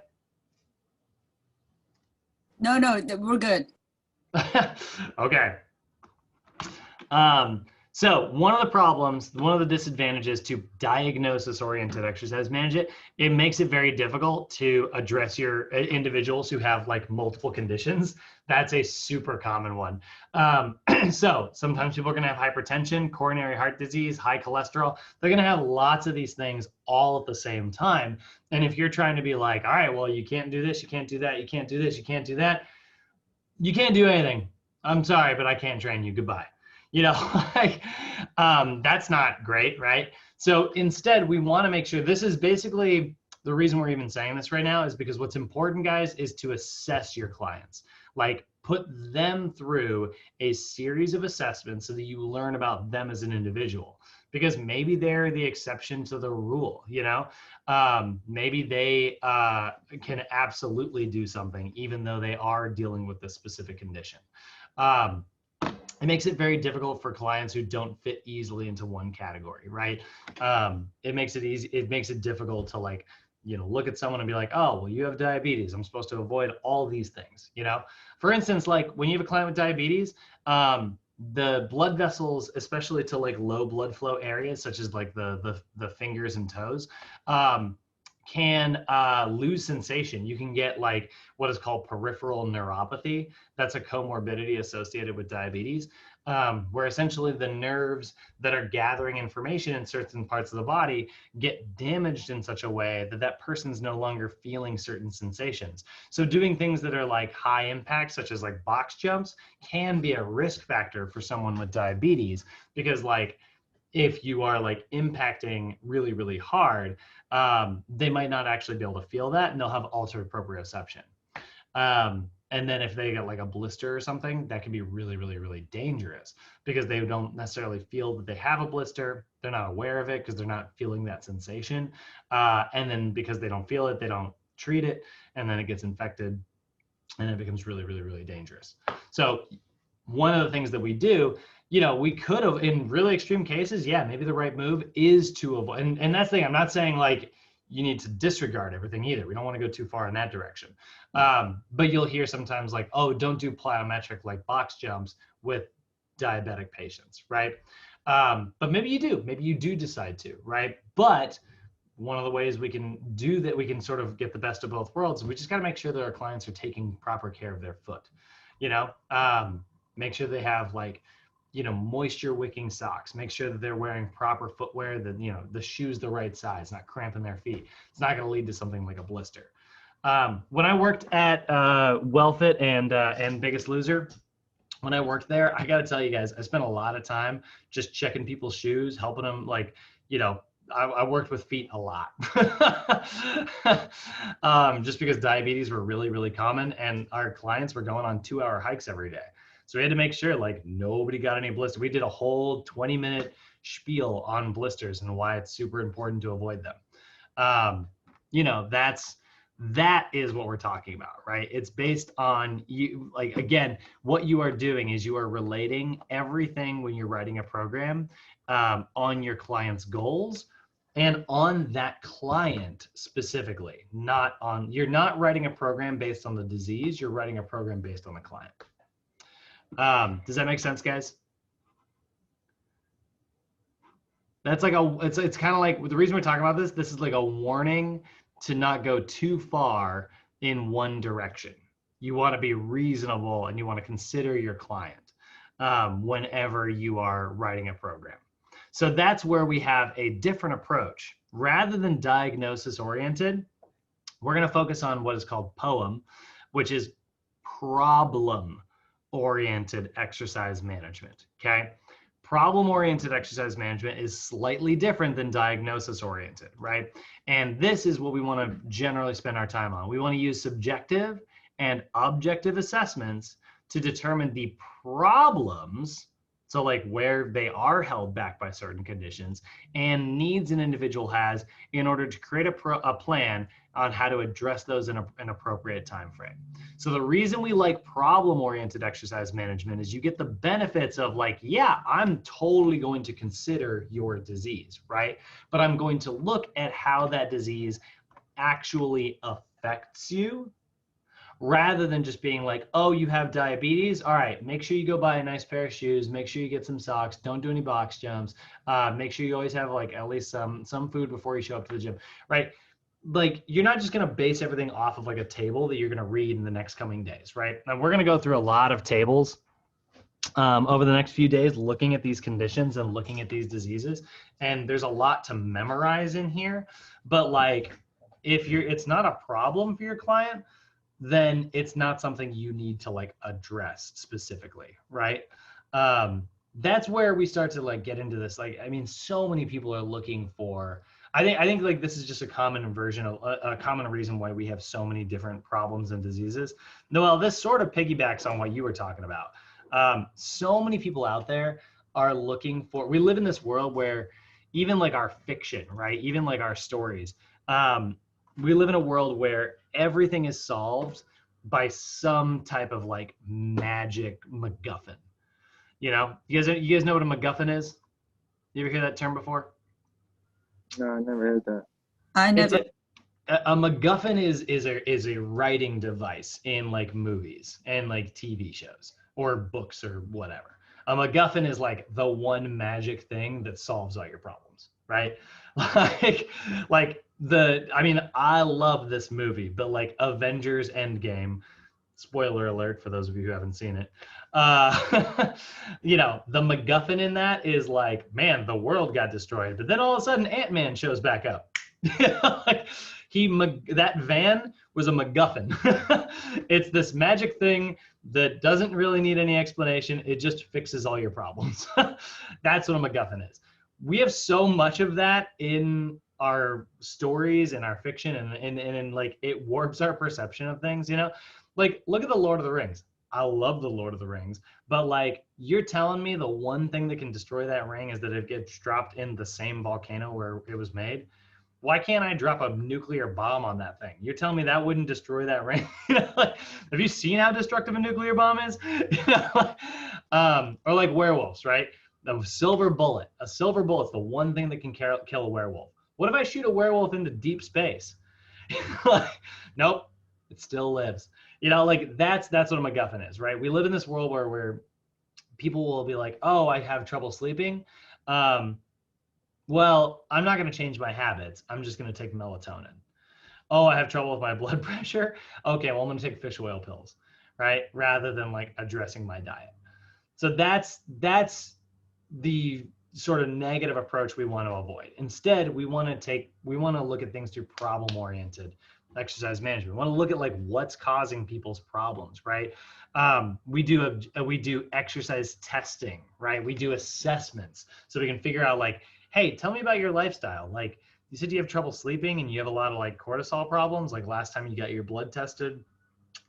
No, we're good. Okay. So one of the disadvantages to diagnosis-oriented exercise management, it makes it very difficult to address your individuals who have like multiple conditions. That's a super common one. So sometimes people are gonna have hypertension, coronary heart disease, high cholesterol. They're gonna have lots of these things all at the same time. And if you're trying to be like, all right, well, you can't do this, you can't do that, you can't do this, you can't do that, you can't do anything. I'm sorry, but I can't train you, goodbye. You know, like that's not great, right? So instead, we want to make sure, this is basically the reason we're even saying this right now is because what's important, guys, is to assess your clients. Like put them through a series of assessments so that you learn about them as an individual, because maybe they're the exception to the rule, you know? Maybe they can absolutely do something even though they are dealing with this specific condition. It makes it very difficult for clients who don't fit easily into one category, right? It makes it difficult to like look at someone and be like, oh, well, you have diabetes. I'm supposed to avoid all these things, For instance, like when you have a client with diabetes, the blood vessels, especially to like low blood flow areas, such as like the fingers and toes, can lose sensation. You can get like what is called peripheral neuropathy. That's a comorbidity associated with diabetes, where essentially the nerves that are gathering information in certain parts of the body get damaged in such a way that that person's no longer feeling certain sensations. So doing things that are like high impact, such as like box jumps, can be a risk factor for someone with diabetes, because like if you are like impacting really, really hard, they might not actually be able to feel that, and they'll have altered proprioception. And then if they get like a blister or something, that can be really, really, really dangerous, because they don't necessarily feel that they have a blister. They're not aware of it because they're not feeling that sensation. And then because they don't feel it, they don't treat it, and then it gets infected, and it becomes really, really, really dangerous. So one of the things that we do, we could have, in really extreme cases, yeah, maybe the right move is to avoid, and that's the thing, I'm not saying like you need to disregard everything either. We don't want to go too far in that direction. But you'll hear sometimes like, oh, don't do plyometric like box jumps with diabetic patients, right? But maybe you do decide to, right? But one of the ways we can do that, we can sort of get the best of both worlds, we just got to make sure that our clients are taking proper care of their foot, make sure they have like, moisture wicking socks, make sure that they're wearing proper footwear, that, the shoe's the right size, not cramping their feet. It's not going to lead to something like a blister. When I worked at WellFit and Biggest Loser, when I worked there, I got to tell you guys, I spent a lot of time just checking people's shoes, helping them, like, I worked with feet a lot. Just because diabetes were really, really common, and our clients were going on 2-hour hikes every day. So we had to make sure like nobody got any blisters. We did a whole 20-minute spiel on blisters and why it's super important to avoid them. That is what we're talking about, right? It's based on you, like, again, what you are doing is you are relating everything when you're writing a program on your client's goals and on that client specifically, you're not writing a program based on the disease, you're writing a program based on the client. Does that make sense, guys? That's like it's kind of like, the reason we're talking about this is like a warning to not go too far in one direction. You want to be reasonable and you want to consider your client whenever you are writing a program. So that's where we have a different approach. Rather than diagnosis oriented, we're going to focus on what is called POEM, which is problem oriented exercise management. Okay. Problem oriented exercise management is slightly different than diagnosis oriented, right? And this is what we want to generally spend our time on. We want to use subjective and objective assessments to determine the problems, so like where they are held back by certain conditions and needs an individual has, in order to create a plan on how to address those in an appropriate time frame. So the reason we like problem-oriented exercise management is you get the benefits of like, yeah, I'm totally going to consider your disease, right? But I'm going to look at how that disease actually affects you, rather than just being like, oh, you have diabetes. All right, make sure you go buy a nice pair of shoes. Make sure you get some socks. Don't do any box jumps. Make sure you always have like at least some food before you show up to the gym, right? Like, you're not just going to base everything off of like a table that you're going to read in the next coming days, right? And we're going to go through a lot of tables over the next few days, looking at these conditions and looking at these diseases. And there's a lot to memorize in here, but like, if it's not a problem for your client, then it's not something you need to like address specifically, right? That's where we start to like get into this. Like, I mean, so many people are looking for, I think like this is just a common version of a common reason why we have so many different problems and diseases. Noel, this sort of piggybacks on what you were talking about. So many people out there are looking for, we live in this world where even like our fiction, right? Even like our stories, we live in a world where everything is solved by some type of like magic MacGuffin. You guys know what a MacGuffin is? You ever hear that term before? No, I never heard that. I never. A MacGuffin is a writing device in like movies and like TV shows or books or whatever. A MacGuffin is like the one magic thing that solves all your problems, right? Like, I mean, I love this movie, but like Avengers Endgame, spoiler alert for those of you who haven't seen it. You know, the MacGuffin in that is like, man, the world got destroyed, but then all of a sudden Ant-Man shows back up. Like, that van was a MacGuffin. It's this magic thing that doesn't really need any explanation. It just fixes all your problems. That's what a MacGuffin is. We have so much of that in our stories and our fiction, and like it warps our perception of things, you know? Like, look at the Lord of the Rings. I love the Lord of the Rings, but like, you're telling me the one thing that can destroy that ring is that it gets dropped in the same volcano where it was made? Why can't I drop a nuclear bomb on that thing? You're telling me that wouldn't destroy that ring? You know, like, have you seen how destructive a nuclear bomb is? You know, or like werewolves, right? A silver bullet. A silver bullet's the one thing that can kill a werewolf. What if I shoot a werewolf into deep space? Like, nope, it still lives. You know, like that's what a MacGuffin is, right? We live in this world where people will be like, oh, I have trouble sleeping. Well, I'm not going to change my habits. I'm just going to take melatonin. Oh, I have trouble with my blood pressure. Okay, well, I'm going to take fish oil pills, right? Rather than like addressing my diet. So that's the sort of negative approach we want to avoid. Instead, we want to look at things through problem-oriented exercise management. We want to look at like what's causing people's problems, right? We do exercise testing, right? We do assessments so we can figure out like, hey, tell me about your lifestyle. Like, you said you have trouble sleeping and you have a lot of like cortisol problems. Like last time you got your blood tested,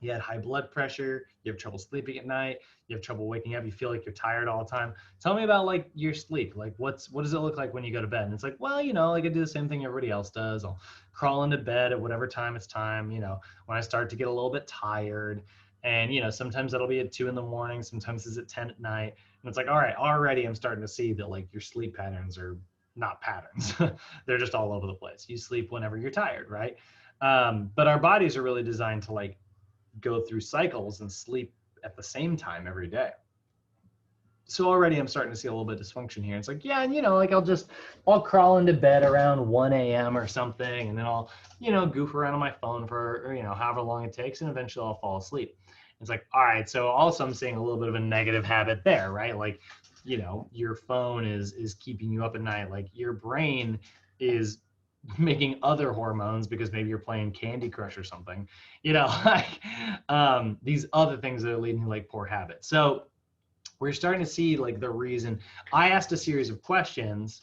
you had high blood pressure, you have trouble sleeping at night, you have trouble waking up, you feel like you're tired all the time. Tell me about like your sleep. Like what does it look like when you go to bed? And it's like, well, you know, like I do the same thing everybody else does. I'll crawl into bed at whatever time it's time, you know, when I start to get a little bit tired. And, you know, sometimes that'll be at 2 a.m, sometimes it's at 10 at night. And it's like, all right, already I'm starting to see that like your sleep patterns are not patterns. They're just all over the place. You sleep whenever you're tired, right? But our bodies are really designed to like go through cycles and sleep at the same time every day. So already I'm starting to see a little bit of dysfunction here. It's like, yeah, and you know, like I'll crawl into bed around 1 a.m. or something, and then I'll, you know, goof around on my phone for, you know, however long it takes, and eventually I'll fall asleep. It's like, all right, so also I'm seeing a little bit of a negative habit there, right? Like, you know, your phone is keeping you up at night. Like your brain is making other hormones because maybe you're playing Candy Crush or something, you know, like these other things that are leading to like poor habits. So we're starting to see like the reason. I asked a series of questions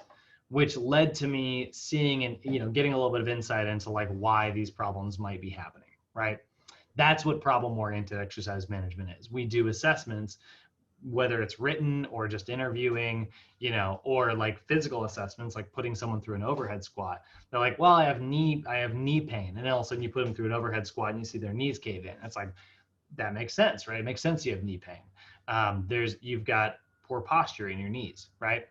which led to me seeing and, you know, getting a little bit of insight into like why these problems might be happening, right? That's what problem-oriented exercise management is. We do assessments, whether it's written or just interviewing, you know, or like physical assessments, like putting someone through an overhead squat. They're like, well, I have knee pain. And then all of a sudden you put them through an overhead squat and you see their knees cave in. It's like, that makes sense, right? It makes sense you have knee pain. You've got poor posture in your knees, right?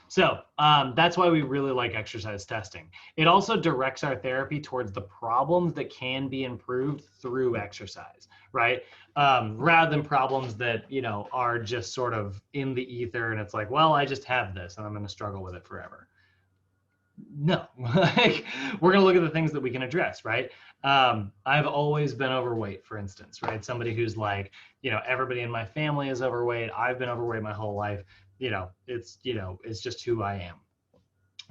So that's why we really like exercise testing. It also directs our therapy towards the problems that can be improved through exercise, right? Rather than problems that, you know, are just sort of in the ether and it's like, well, I just have this and I'm going to struggle with it forever. No, like we're going to look at the things that we can address, right? I've always been overweight, for instance, right? Somebody who's like, you know, everybody in my family is overweight. I've been overweight my whole life. You know, it's just who I am.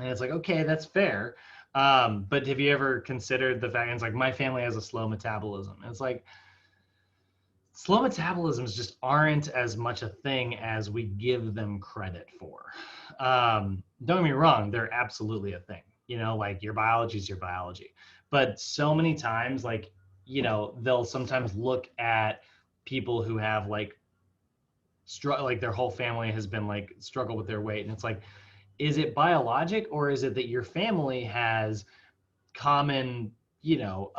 And it's like, okay, that's fair. But have you ever considered the fact, it's like my family has a slow metabolism. And it's like, slow metabolisms just aren't as much a thing as we give them credit for. Don't get me wrong, they're absolutely a thing. You know, like your biology is your biology. But so many times, like, you know, they'll sometimes look at people who have like their whole family has been like struggle with their weight. And it's like, is it biologic or is it that your family has common, you know,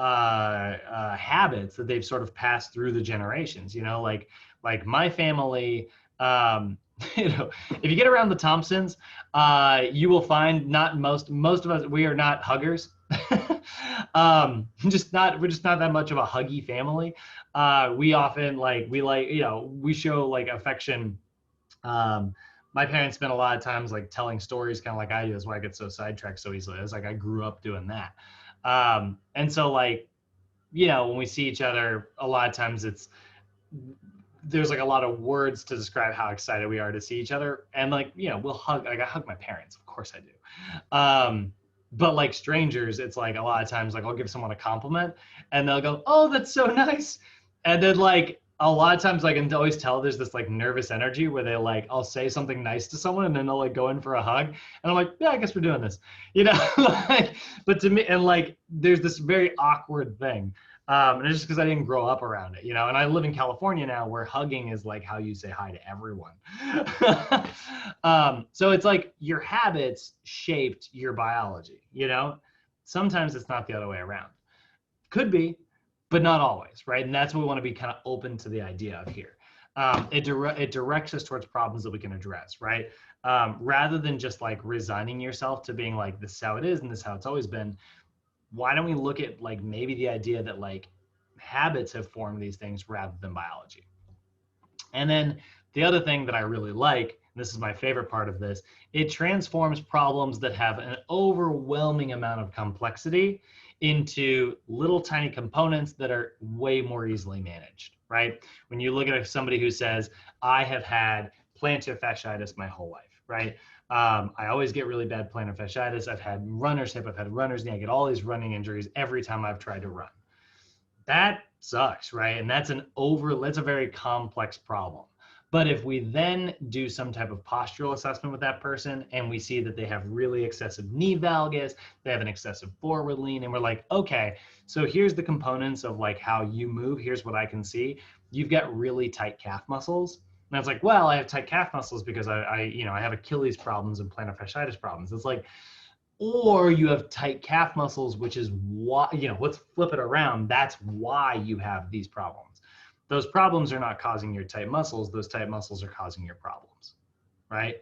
habits that they've sort of passed through the generations, you know, like my family, you know, if you get around the Thompsons, you will find not most of us, we are not huggers. We're just not that much of a huggy family. We often we show like affection. Um, my parents spent a lot of times like telling stories, kind of like I do. That's why I get so sidetracked so easily. It's like I grew up doing that. And so like, when we see each other, a lot of times there's like a lot of words to describe how excited we are to see each other. And like, we'll hug, like I hug my parents, of course I do. But like strangers, it's like a lot of times, like I'll give someone a compliment and they'll go, "Oh, that's so nice." And then like a lot of times I can always tell there's this like nervous energy where they like, I'll say something nice to someone and then they'll like go in for a hug. And I'm like, yeah, I guess we're doing this, like, but to me, and like, there's this very awkward thing. And it's just because I didn't grow up around it, and I live in California now where hugging is like how you say hi to everyone. So it's like your habits shaped your biology, sometimes it's not the other way around. Could be, but not always, right? And that's what we want to be kind of open to the idea of here. It directs us towards problems that we can address, right? Rather than just like resigning yourself to being like, this is how it is and this is how it's always been. Why don't we look at like maybe the idea that like habits have formed these things rather than biology? And then the other thing that I really like, and this is my favorite part of this, it transforms problems that have an overwhelming amount of complexity into little tiny components that are way more easily managed, right? When you look at somebody who says, I have had plantar fasciitis my whole life, right? I always get really bad plantar fasciitis. I've had runner's hip, I've had runner's knee, I get all these running injuries every time I've tried to run. That sucks, right? And that's a very complex problem. But if we then do some type of postural assessment with that person and we see that they have really excessive knee valgus, they have an excessive forward lean, and we're like, okay, so here's the components of like how you move. Here's what I can see. You've got really tight calf muscles. And I was like, well, I have tight calf muscles because I have Achilles problems and plantar fasciitis problems. It's like, or you have tight calf muscles, which is why, let's flip it around. That's why you have these problems. Those problems are not causing your tight muscles. Those tight muscles are causing your problems, right?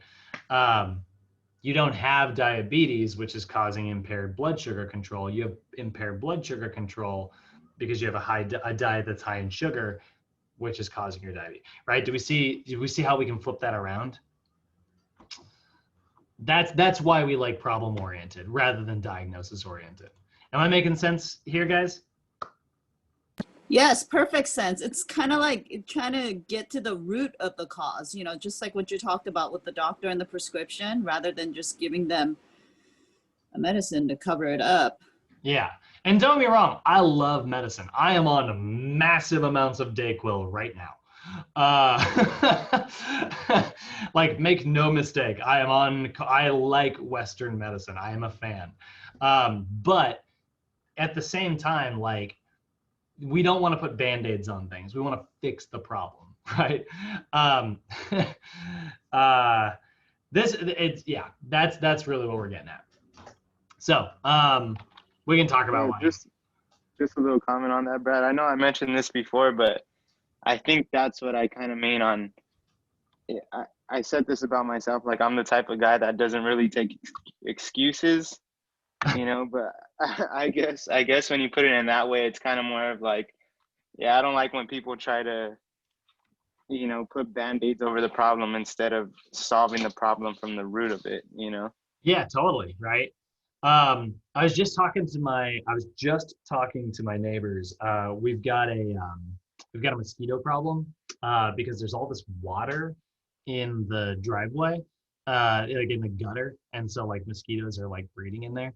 You don't have diabetes, which is causing impaired blood sugar control. You have impaired blood sugar control because you have a diet that's high in sugar, which is causing your diabetes, right? Do we see how we can flip that around? That's why we like problem oriented rather than diagnosis oriented. Am I making sense here, guys? Yes, perfect sense. It's kind of like trying to get to the root of the cause, just like what you talked about with the doctor and the prescription, rather than just giving them a medicine to cover it up. Yeah. And don't get me wrong, I love medicine. I am on massive amounts of Dayquil right now. Like, make no mistake, I like Western medicine. I am a fan. But at the same time, like, we don't want to put Band-Aids on things. We want to fix the problem, right? That's really what we're getting at. So we can talk about why. Just a little comment on that, Brad. I know I mentioned this before, but I think that's what I kind of mean on. I said this about myself, like I'm the type of guy that doesn't really take excuses, but I guess when you put it in that way, it's kind of more of like, yeah, I don't like when people try to, put Band-Aids over the problem instead of solving the problem from the root of it, Yeah, totally, right? I was just talking to my neighbors. We've got a mosquito problem because there's all this water in the driveway, like in the gutter, and so like mosquitoes are like breeding in there.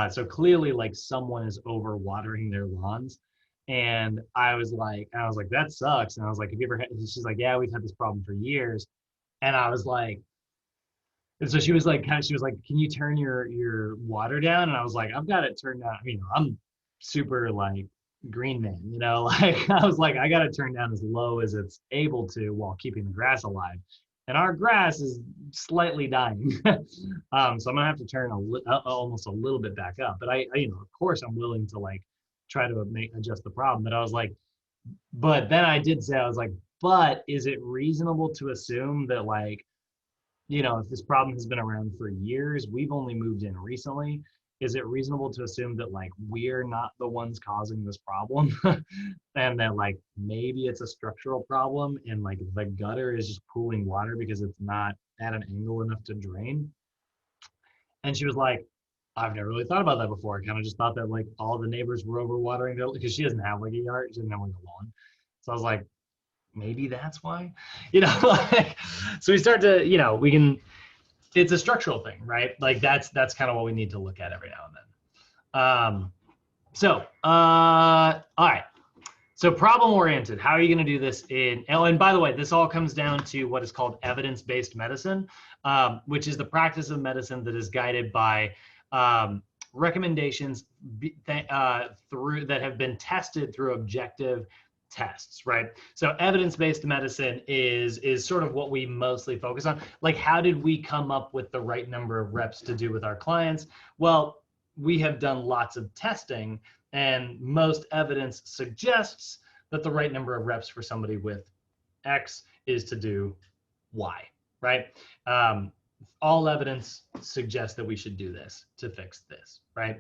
So clearly, like someone is over watering their lawns, and I was like, that sucks. And I was like, have you ever had? She's like, yeah, we've had this problem for years, and I was like. And so she was like, can you turn your water down? And I was like, I've got it turned down. I'm super like green man, like I was like, I got it turned down as low as it's able to while keeping the grass alive. And our grass is slightly dying. So I'm gonna have to turn almost a little bit back up. But I of course I'm willing to like try to adjust the problem. But I was like, but then I did say, I was like, but is it reasonable to assume that like, if this problem has been around for years, we've only moved in recently, is it reasonable to assume that like we're not the ones causing this problem and that like maybe it's a structural problem and like the gutter is just pooling water because it's not at an angle enough to drain? And she was like, I've never really thought about that before. I kind of just thought that like all the neighbors were overwatering because she doesn't have like a yard, she doesn't have like a lawn. So I was like, maybe that's why, like, so we start to, we can, it's a structural thing, right? Like that's kind of what we need to look at every now and then. All right. So problem-oriented, how are you going to do this and by the way, this all comes down to what is called evidence-based medicine, which is the practice of medicine that is guided by recommendations through that have been tested through objective tests, right? So evidence-based medicine is sort of what we mostly focus on. Like, how did we come up with the right number of reps to do with our clients? Well, we have done lots of testing, and most evidence suggests that the right number of reps for somebody with X is to do Y, right? All evidence suggests that we should do this to fix this, right?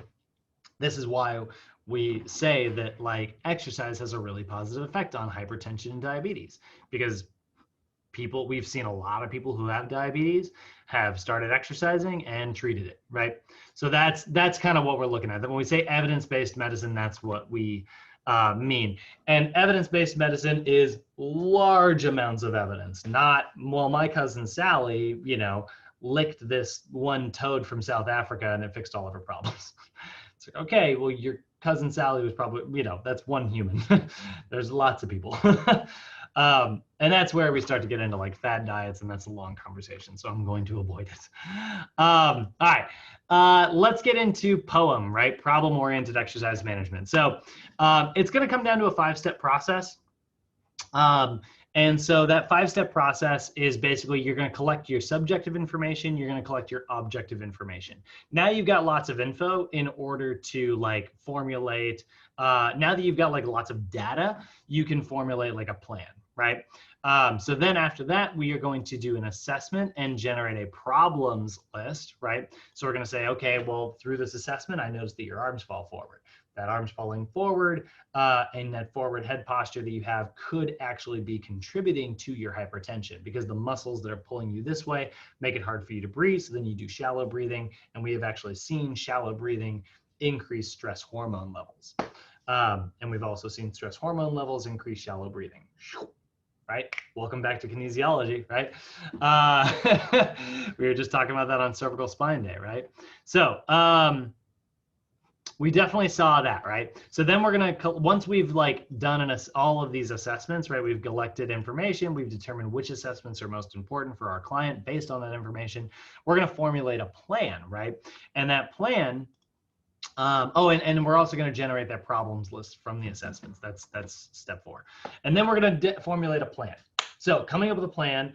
This is why we say that like exercise has a really positive effect on hypertension and diabetes, because we've seen a lot of people who have diabetes have started exercising and treated it, right? So that's kind of what we're looking at. When we say evidence-based medicine, that's what we mean. And evidence-based medicine is large amounts of evidence, not, well, my cousin Sally, licked this one toad from South Africa and it fixed all of her problems. It's like, okay, well, your cousin Sally was probably, that's one human. There's lots of people. And that's where we start to get into like fad diets, and that's a long conversation, so I'm going to avoid it. All right, let's get into POEM, right? Problem-oriented exercise management. So it's going to come down to a 5-step process. And so that 5-step process is basically you're going to collect your subjective information, you're going to collect your objective information. Now you've got lots of info in order to like formulate, now that you've got like lots of data, you can formulate like a plan, right? So then after that, we are going to do an assessment and generate a problems list, right? So we're going to say, okay, well, through this assessment, I noticed that your arms fall forward. That arm's falling forward and that forward head posture that you have could actually be contributing to your hypertension, because the muscles that are pulling you this way make it hard for you to breathe. So then you do shallow breathing, and we have actually seen shallow breathing increase stress hormone levels. And we've also seen stress hormone levels increase shallow breathing. Right? Welcome back to kinesiology, right? We were just talking about that on cervical spine day, right? So, we definitely saw that, right? So then we're gonna, once we've like done all of these assessments, right? We've collected information, we've determined which assessments are most important for our client based on that information. We're gonna formulate a plan, right? And that plan, and we're also gonna generate that problems list from the assessments. That's step 4. And then we're gonna formulate a plan. So coming up with a plan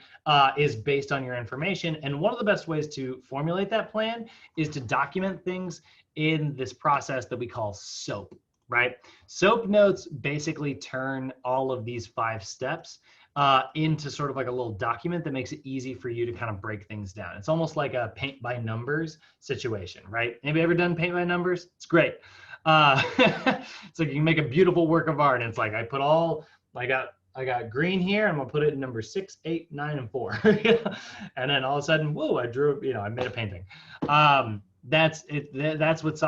is based on your information. And one of the best ways to formulate that plan is to document things in this process that we call SOAP, right? SOAP notes basically turn all of these 5 steps into sort of like a little document that makes it easy for you to kind of break things down. It's almost like a paint by numbers situation, right? Anybody ever done paint by numbers? It's great. It's like you can make a beautiful work of art. And it's like, I got green here. I'm gonna put it in number 6, 8, 9, and 4. And then all of a sudden, whoa, I drew, I made a painting. That's it. That's what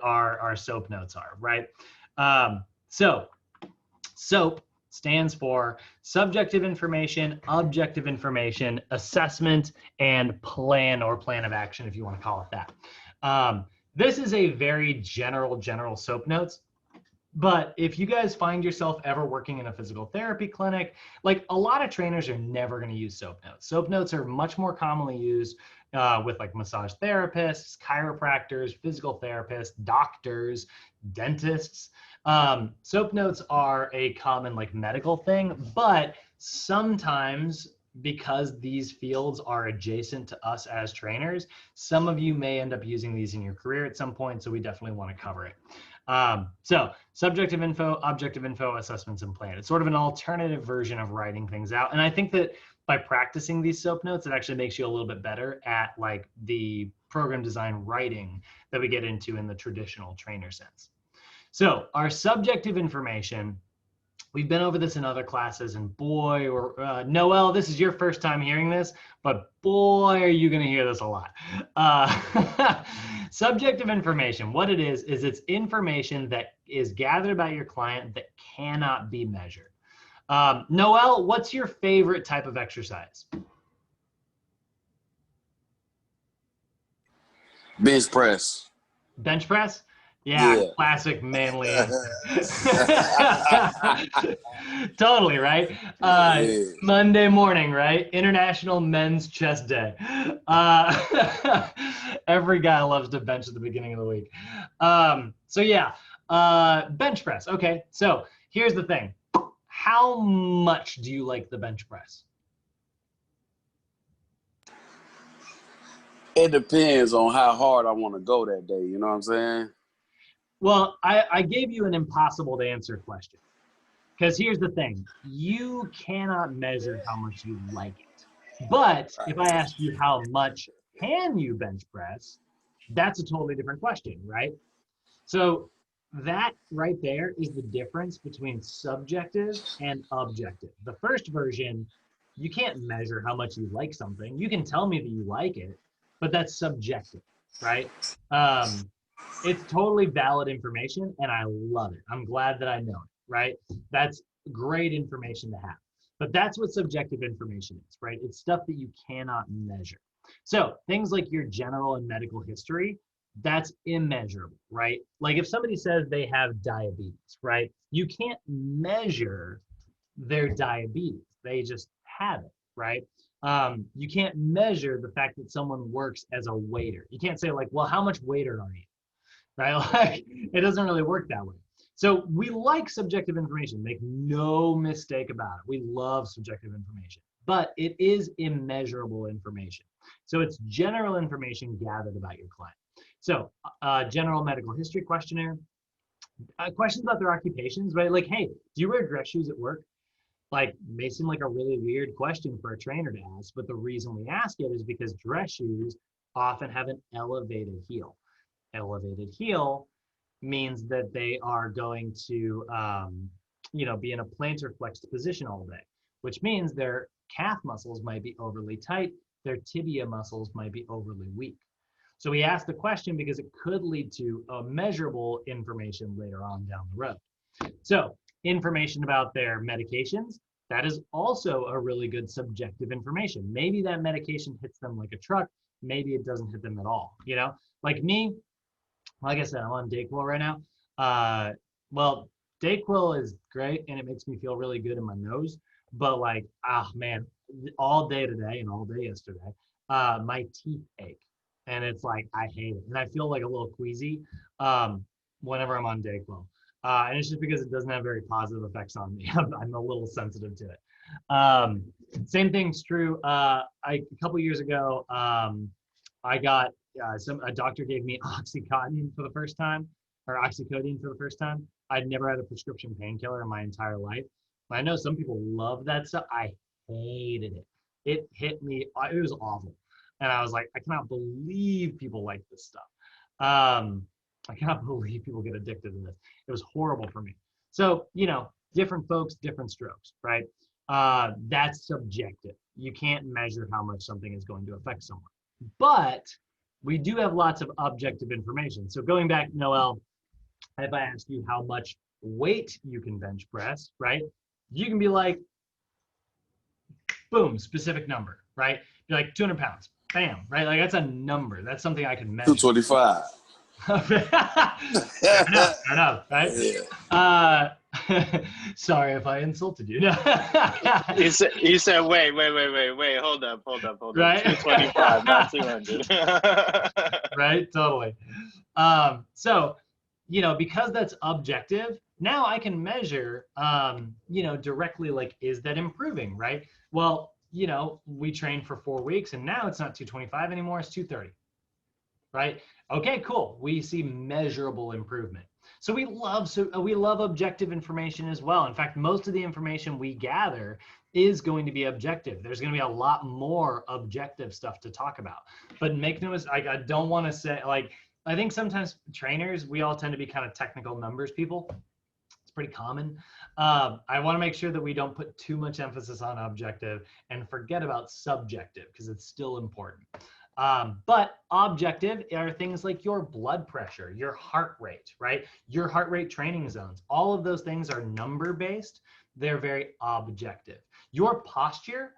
our SOAP notes are, right? So SOAP stands for subjective information, objective information, assessment, and plan, or plan of action, if you want to call it that. This is a very general SOAP notes. But if you guys find yourself ever working in a physical therapy clinic, like a lot of trainers are never going to use SOAP notes. SOAP notes are much more commonly used with like massage therapists, chiropractors, physical therapists, doctors, dentists. SOAP notes are a common like medical thing, but sometimes because these fields are adjacent to us as trainers, some of you may end up using these in your career at some point, so we definitely want to cover it. So subjective info, objective info, assessments, and plan. It's sort of an alternative version of writing things out. And I think that by practicing these SOAP notes, it actually makes you a little bit better at like the program design writing that we get into in the traditional trainer sense. So our subjective information, we've been over this in other classes, and boy, Noel, this is your first time hearing this, but boy, are you going to hear this a lot. Subjective information, what it is it's information that is gathered about your client that cannot be measured. Noel, what's your favorite type of exercise? Bench press. Bench press? Yeah. Classic manly answer. Totally, right? Monday morning, right? International Men's Chest Day. Every guy loves to bench at the beginning of the week. So yeah, bench press. Okay, so here's the thing. How much do you like the bench press? It depends on how hard I want to go that day. You know what I'm saying? Well, I gave you an impossible to answer question. Because here's the thing. You cannot measure how much you like it. But if I ask you how much can you bench press, that's a totally different question, right? So that right there is the difference between subjective and objective. The first version, you can't measure how much you like something. You can tell me that you like it, but that's subjective, right? It's totally valid information, and I love it. I'm glad that I know it, right? That's great information to have. But that's what subjective information is, right? It's stuff that you cannot measure. So things like your general and medical history, that's immeasurable, right? Like if somebody says they have diabetes, right? You can't measure their diabetes. They just have it, right? You can't measure the fact that someone works as a waiter. You can't say like, well, how much waiter are you? Right? Like, it doesn't really work that way. So we like subjective information, make no mistake about it. We love subjective information, but it is immeasurable information. So it's general information gathered about your client. So general medical history questionnaire, questions about their occupations, right? Like, hey, do you wear dress shoes at work? Like, may seem like a really weird question for a trainer to ask, but the reason we ask it is because dress shoes often have an elevated heel. Elevated heel means that they are going to, be in a plantar flexed position all day, which means their calf muscles might be overly tight, their tibia muscles might be overly weak. So we asked the question because it could lead to measurable information later on down the road. So information about their medications, that is also a really good subjective information. Maybe that medication hits them like a truck, maybe it doesn't hit them at all. Like me, like I said, I'm on Dayquil right now. Well, Dayquil is great and it makes me feel really good in my nose. But like, man, all day today and all day yesterday, my teeth ache. And it's like, I hate it. And I feel like a little queasy whenever I'm on Dayquil. And it's just because it doesn't have very positive effects on me. I'm a little sensitive to it. Same thing's true. A couple years ago, I got a doctor gave me Oxycontin for the first time, or oxycodone for the first time. I'd never had a prescription painkiller in my entire life. I know some people love that stuff. I hated it. It hit me. It was awful. And I was like, I cannot believe people like this stuff. I cannot believe people get addicted to this. It was horrible for me. So, different folks, different strokes, right? That's subjective. You can't measure how much something is going to affect someone. But we do have lots of objective information. So going back, Noel, if I ask you how much weight you can bench press, right? You can be like, boom, specific number, right? You're like 200 pounds, bam, right? Like that's a number. That's something I can measure. 225. Fair enough, right? Yeah. Sorry if I insulted you. You said, wait, hold up. Right? 225, not 200. Right, totally. So, because that's objective, now I can measure, directly, like, is that improving, right? Well, we trained for 4 weeks and now it's not 225 anymore, it's 230, right? Okay, cool. We see measurable improvement. So we love objective information as well. In fact, most of the information we gather is going to be objective. There's going to be a lot more objective stuff to talk about. But make no mistake, I don't want to say, like, I think sometimes trainers, we all tend to be kind of technical numbers people. It's pretty common. I want to make sure that we don't put too much emphasis on objective and forget about subjective, because it's still important. But objective are things like your blood pressure, your heart rate, right? Your heart rate training zones. All of those things are number based. They're very objective. Your posture,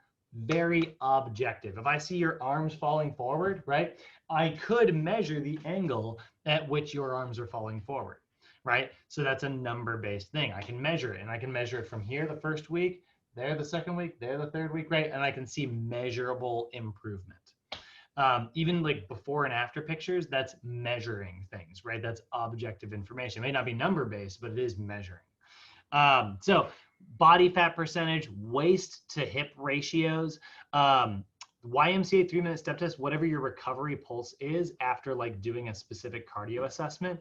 very objective. If I see your arms falling forward, right, I could measure the angle at which your arms are falling forward, right? So that's a number-based thing. I can measure it, and I can measure it from here the first week, there the second week, there the third week, right? And I can see measurable improvement. Even like before and after pictures, that's measuring things, right? That's objective information. It may not be number-based, but it is measuring. So body fat percentage, waist to hip ratios, YMCA 3-minute step test, whatever your recovery pulse is after like doing a specific cardio assessment,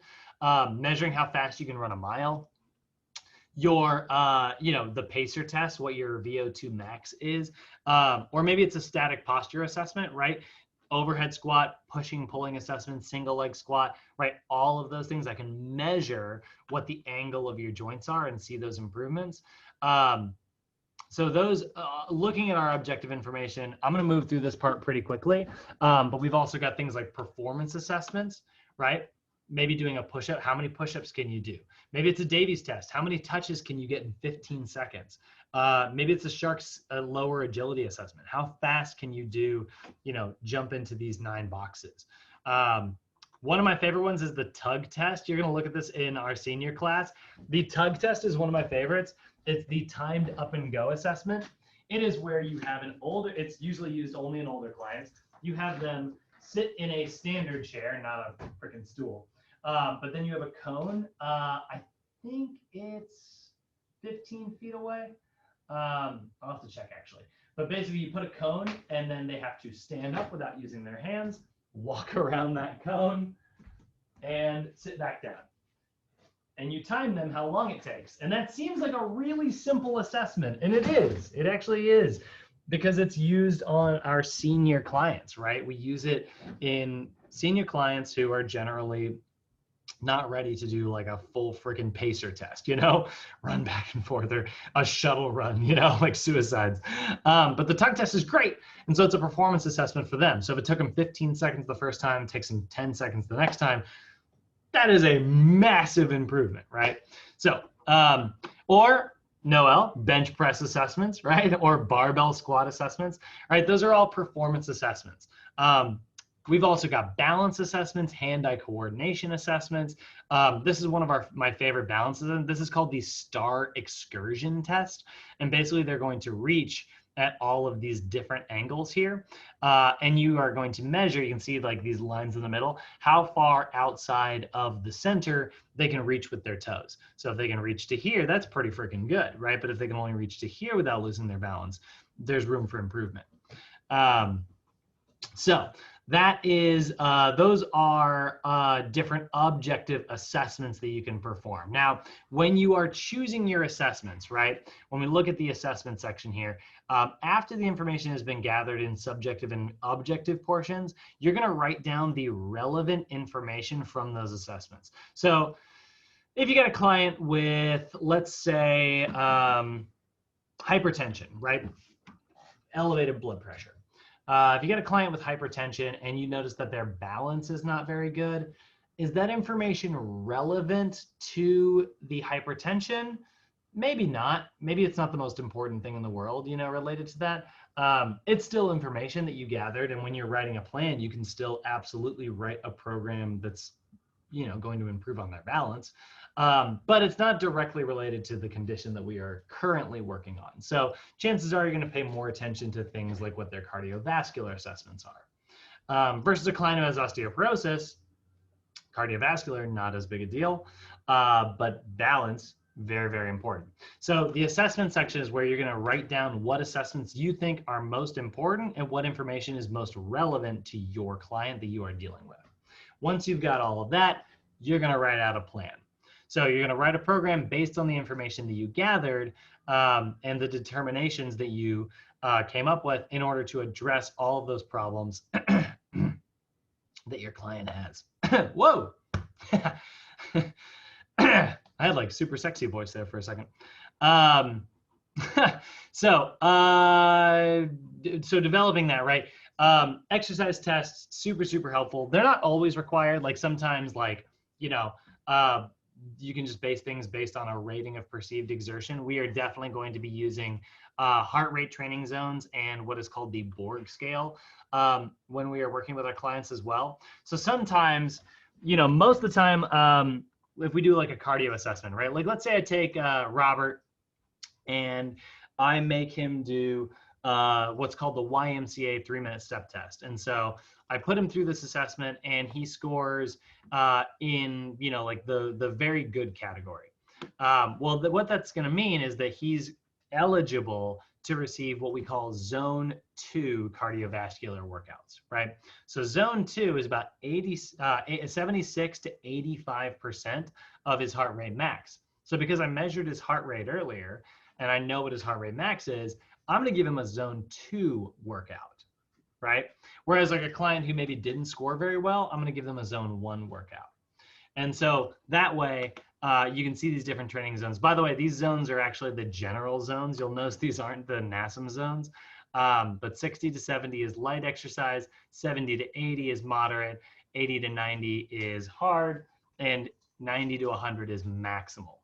measuring how fast you can run a mile, your, the pacer test, what your VO2 max is, or maybe it's a static posture assessment, right? Overhead squat, pushing, pulling assessment, single leg squat, right? All of those things, I can measure what the angle of your joints are and see those improvements. So those, looking at our objective information, I'm going to move through this part pretty quickly, but we've also got things like performance assessments, right? Maybe doing a push-up. How many push-ups can you do? Maybe it's a Davies test. How many touches can you get in 15 seconds? Maybe it's a Sharks lower agility assessment. How fast can you do, jump into these 9 boxes? One of my favorite ones is the tug test. You're going to look at this in our senior class. The tug test is one of my favorites. It's the timed up and go assessment. It is where you have it's usually used only in older clients. You have them sit in a standard chair, not a freaking stool. But then you have a cone. I think it's 15 feet away. I'll have to check actually. But basically you put a cone and then they have to stand up without using their hands, walk around that cone, and sit back down. And you time them how long it takes. And that seems like a really simple assessment. And it is. It actually is. Because it's used on our senior clients, right? We use it in senior clients who are generally not ready to do like a full freaking pacer test, run back and forth, or a shuttle run, like suicides. But the tug test is great. And so it's a performance assessment for them. So if it took them 15 seconds the first time, it takes them 10 seconds the next time, that is a massive improvement, right? So, or Noel, bench press assessments, right? Or barbell squat assessments, right? Those are all performance assessments. We've also got balance assessments, hand-eye coordination assessments. This is one of my favorite balances, and this is called the STAR excursion test. And basically they're going to reach at all of these different angles here. And you are going to measure, you can see like these lines in the middle, how far outside of the center they can reach with their toes. So if they can reach to here, that's pretty freaking good, right? But if they can only reach to here without losing their balance, there's room for improvement. So that is, those are different objective assessments that you can perform. Now, when you are choosing your assessments, right, when we look at the assessment section here, after the information has been gathered in subjective and objective portions, you're going to write down the relevant information from those assessments. So if you got a client with, let's say, hypertension, right, elevated blood pressure. If you get a client with hypertension and you notice that their balance is not very good, is that information relevant to the hypertension? Maybe not. Maybe it's not the most important thing in the world, related to that. It's still information that you gathered. And when you're writing a plan, you can still absolutely write a program that's, going to improve on their balance. But it's not directly related to the condition that we are currently working on. So chances are you're going to pay more attention to things like what their cardiovascular assessments are. Versus a client who has osteoporosis, cardiovascular, not as big a deal, but balance, very, very important. So the assessment section is where you're going to write down what assessments you think are most important and what information is most relevant to your client that you are dealing with. Once you've got all of that, you're going to write out a plan. So you're going to write a program based on the information that you gathered, and the determinations that you came up with in order to address all of those problems that your client has. Whoa. I had like super sexy voice there for a second. So developing that, right? Exercise tests, super helpful. They're not always required. Like sometimes, like, you know, you can just base things based on a rating of perceived exertion. We are definitely going to be using heart rate training zones and what is called the Borg scale when we are working with our clients as well. So sometimes, you know, most of the time, if we do like a cardio assessment, right? Like let's say I take Robert and I make him do what's called the YMCA 3-minute step test. And so I put him through this assessment and he scores in, you know, like the very good category. Well, what that's going to mean is that he's eligible to receive what we call zone 2 cardiovascular workouts, right? So zone 2 is about 76 to 85% of his heart rate max. So because I measured his heart rate earlier and I know what his heart rate max is, I'm going to give him a zone 2 workout, right? Whereas like a client who maybe didn't score very well, I'm going to give them a zone 1 workout. And so that way, you can see these different training zones. By the way, these zones are actually the general zones. You'll notice these aren't the NASM zones, but 60 to 70 is light exercise, 70 to 80 is moderate, 80 to 90 is hard, and 90 to 100 is maximal.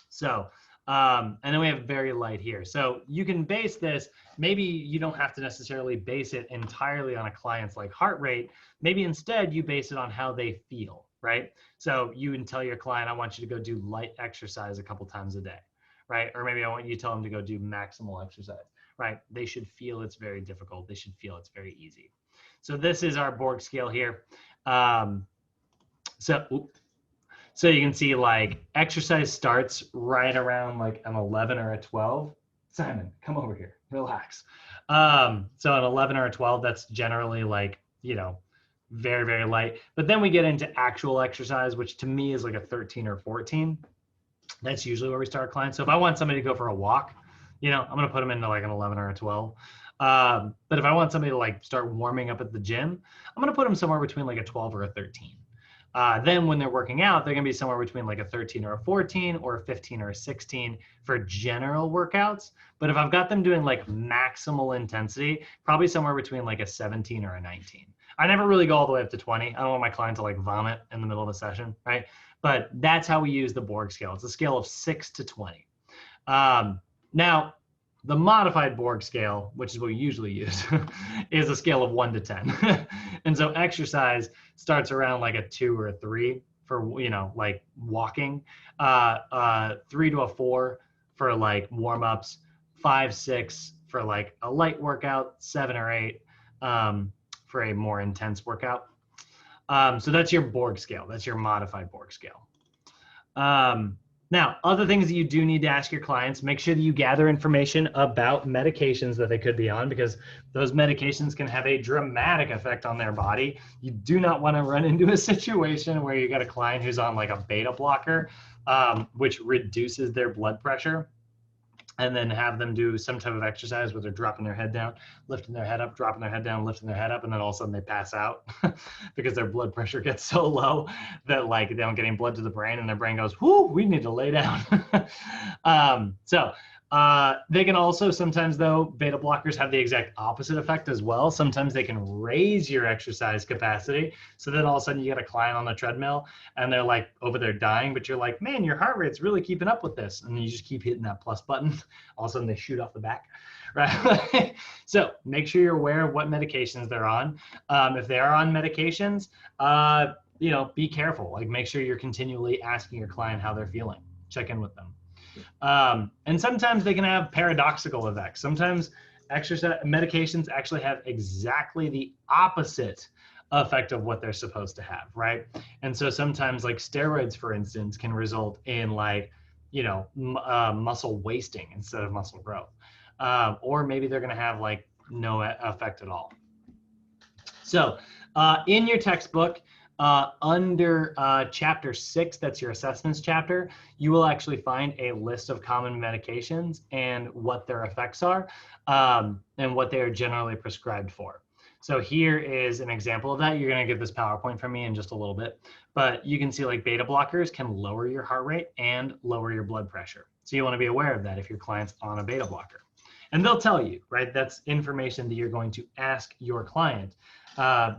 So, and then we have very light here. So you can base this, maybe you don't have to necessarily base it entirely on a client's like heart rate. Maybe instead you base it on how they feel, right? So you can tell your client, I want you to go do light exercise a couple times a day, right? Or maybe I want you to tell them to go do maximal exercise, right? They should feel it's very difficult. They should feel it's very easy. So this is our Borg scale here. So you can see like exercise starts right around like an 11 or a 12. Simon, come over here, relax. So an 11 or a 12, that's generally like, you know, very light. But then we get into actual exercise, which to me is like a 13 or 14. That's usually where we start clients. So if I want somebody to go for a walk, you know, I'm going to put them into like an 11 or a 12. But if I want somebody to like start warming up at the gym, I'm going to put them somewhere between like a 12 or a 13. Then when they're working out, they're going to be somewhere between like a 13 or a 14 or a 15 or a 16 for general workouts. But if I've got them doing like maximal intensity, probably somewhere between like a 17 or a 19. I never really go all the way up to 20. I don't want my client to like vomit in the middle of a session, right? But that's how we use the Borg scale. It's a scale of 6 to 20. Now, the modified Borg scale, which is what we usually use, is a scale of 1 to 10. And so exercise starts around like a 2 or a 3 for, you know, like walking, 3 to a 4 for like warm-ups, 5, 6 for like a light workout, 7 or 8 for a more intense workout. So that's your Borg scale. That's your modified Borg scale. Now, other things that you do need to ask your clients, make sure that you gather information about medications that they could be on, because those medications can have a dramatic effect on their body. You do not want to run into a situation where you got a client who's on like a beta blocker, which reduces their blood pressure, and then have them do some type of exercise where they're dropping their head down, lifting their head up, dropping their head down, lifting their head up, and then all of a sudden they pass out because their blood pressure gets so low that like they don't get any blood to the brain, and their brain goes, whoo, we need to lay down. They can also sometimes, though, beta blockers have the exact opposite effect as well. Sometimes they can raise your exercise capacity. So then all of a sudden you get a client on the treadmill and they're like over there dying, but you're like, man, your heart rate's really keeping up with this. And you just keep hitting that plus button. All of a sudden they shoot off the back, right? So make sure you're aware of what medications they're on. If they are on medications, you know, be careful. Like make sure you're continually asking your client how they're feeling. Check in with them. And sometimes they can have paradoxical effects. Sometimes exercise medications actually have exactly the opposite effect of what they're supposed to have, right? And so sometimes like steroids, for instance, can result in like, you know, muscle wasting instead of muscle growth. Or maybe they're going to have like no effect at all. So in your textbook, under chapter 6, that's your assessments chapter, you will actually find a list of common medications and what their effects are, and what they are generally prescribed for. So here is an example of that. You're going to get this PowerPoint from me in just a little bit, but you can see like beta blockers can lower your heart rate and lower your blood pressure. So you want to be aware of that if your client's on a beta blocker. And they'll tell you, right? That's information that you're going to ask your client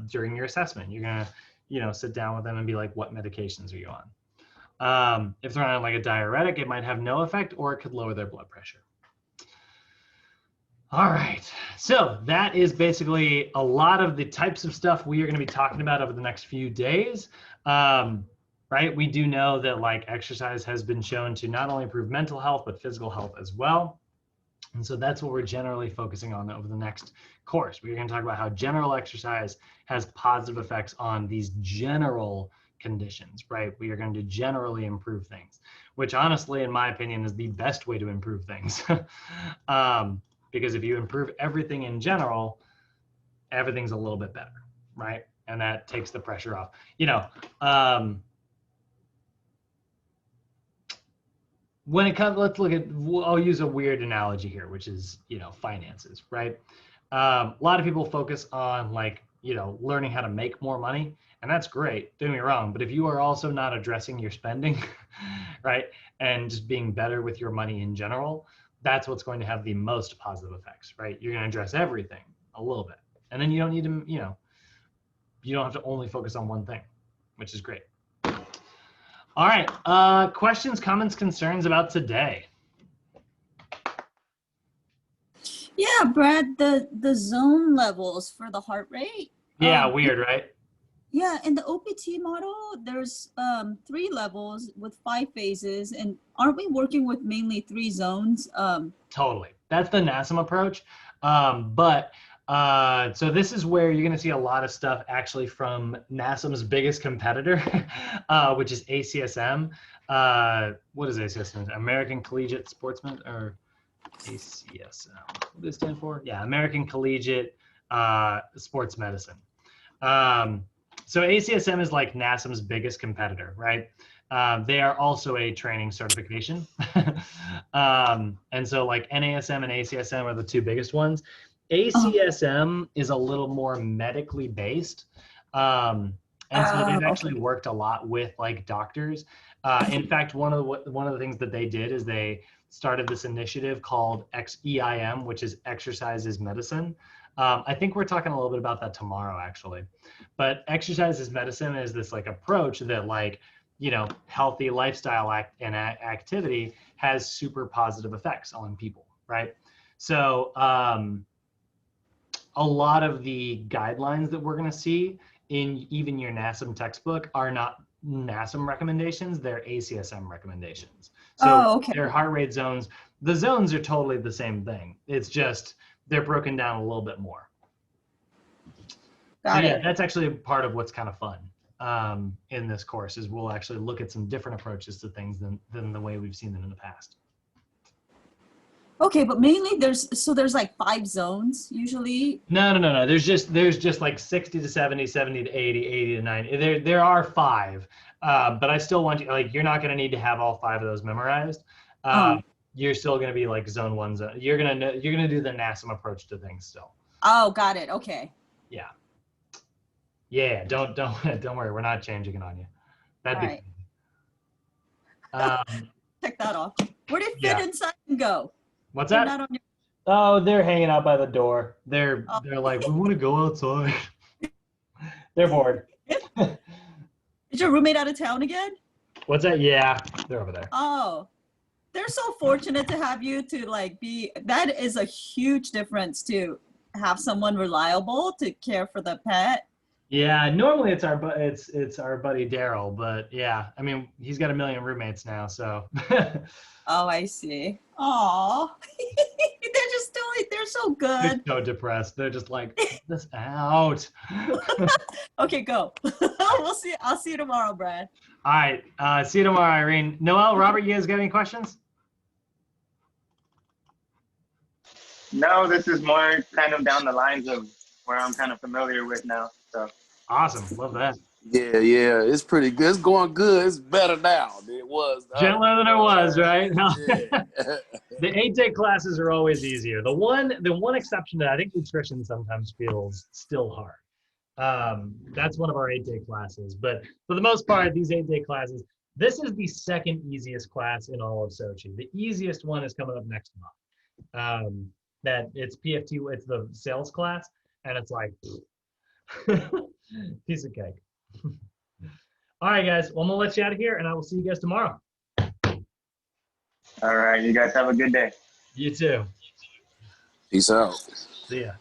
during your assessment. You're going to, you know, sit down with them and be like, what medications are you on? If they're on like a diuretic, it might have no effect, or it could lower their blood pressure. All right, so that is basically a lot of the types of stuff we are going to be talking about over the next few days. Right, we do know that like exercise has been shown to not only improve mental health, but physical health as well. And so that's what we're generally focusing on over the next course. We're going to talk about how general exercise has positive effects on these general conditions, right? We are going to generally improve things, which honestly, in my opinion, is the best way to improve things. Because if you improve everything in general, everything's a little bit better, right? And that takes the pressure off. You know, when it comes, let's look at, I'll use a weird analogy here, which is, you know, finances, right? A lot of people focus on like, you know, learning how to make more money, and that's great, don't get me wrong, but if you are also not addressing your spending, right, and just being better with your money in general, that's what's going to have the most positive effects, right? You're going to address everything a little bit, and then you don't need to, you know, you don't have to only focus on one thing, which is great. All right, questions, comments, concerns about today? Yeah, Brad, the zone levels for the heart rate. Yeah, weird, right? Yeah, in the OPT model, there's 3 levels with 5 phases, and aren't we working with mainly 3 zones? Totally, that's the NASM approach. So this is where you're going to see a lot of stuff actually from NASM's biggest competitor, which is ACSM. What is ACSM? American Collegiate Sportsman, or ACSM? What does it stand for? Yeah, American Collegiate Sports Medicine. So ACSM is like NASM's biggest competitor, right? They are also a training certification. And so like NASM and ACSM are the 2 biggest ones. ACSM is a little more medically based. And so they've actually worked a lot with like doctors. In fact, one of the things that they did is they started this initiative called EIM, which is Exercise is Medicine. I think we're talking a little bit about that tomorrow, actually. But exercise is medicine is this like approach that like, you know, healthy lifestyle and activity has super positive effects on people, right? So a lot of the guidelines that we're going to see in even your NASM textbook are not NASM recommendations, they're ACSM recommendations. So their heart rate zones, the zones are totally the same thing. It's just they're broken down a little bit more. So yeah, that's actually part of what's kind of fun in this course is we'll actually look at some different approaches to things than the way we've seen them in the past. Okay, but mainly there's like 5 zones usually. No. There's just like 60 to 70, 70 to 80, 80 to 90. There are 5, but I still want you, like, you're not going to need to have all 5 of those memorized. You're still going to be like zone 1 zone. You're going to do the NASM approach to things still. Oh, got it. Okay. Yeah. Don't worry. We're not changing it on you. That'd be right. Check that off. Where did Fit inside and go? What's that? Oh, they're hanging out by the door. They're like, we want to go outside. They're bored. Is your roommate out of town again? What's that? Yeah, they're over there. Oh, they're so fortunate to have you to like be. That is a huge difference to have someone reliable to care for the pet. Yeah, normally it's our buddy Daryl, but yeah, I mean he's got a million roommates now, so. Oh, I see. Aw, they're so good. They're so depressed. They're just like, get this out. Okay, go. I'll see you tomorrow, Brad. All right, see you tomorrow, Irene. Noel, Robert, you guys got any questions? No, this is more kind of down the lines of where I'm kind of familiar with now. So awesome, love that. Yeah, it's pretty good. It's going good. It's better now than it was. Gentler than it was, right? Yeah. The 8-day classes are always easier. The one exception that I think nutrition sometimes feels still hard. That's one of our 8-day classes. But for the most part, these 8-day classes, this is the second easiest class in all of Sochi. The easiest one is coming up next month. That it's PFT, it's the sales class, and it's like piece of cake. All right, guys. Well, I'm gonna let you out of here, and I will see you guys tomorrow. All right, you guys have a good day. You too. Peace out. See ya.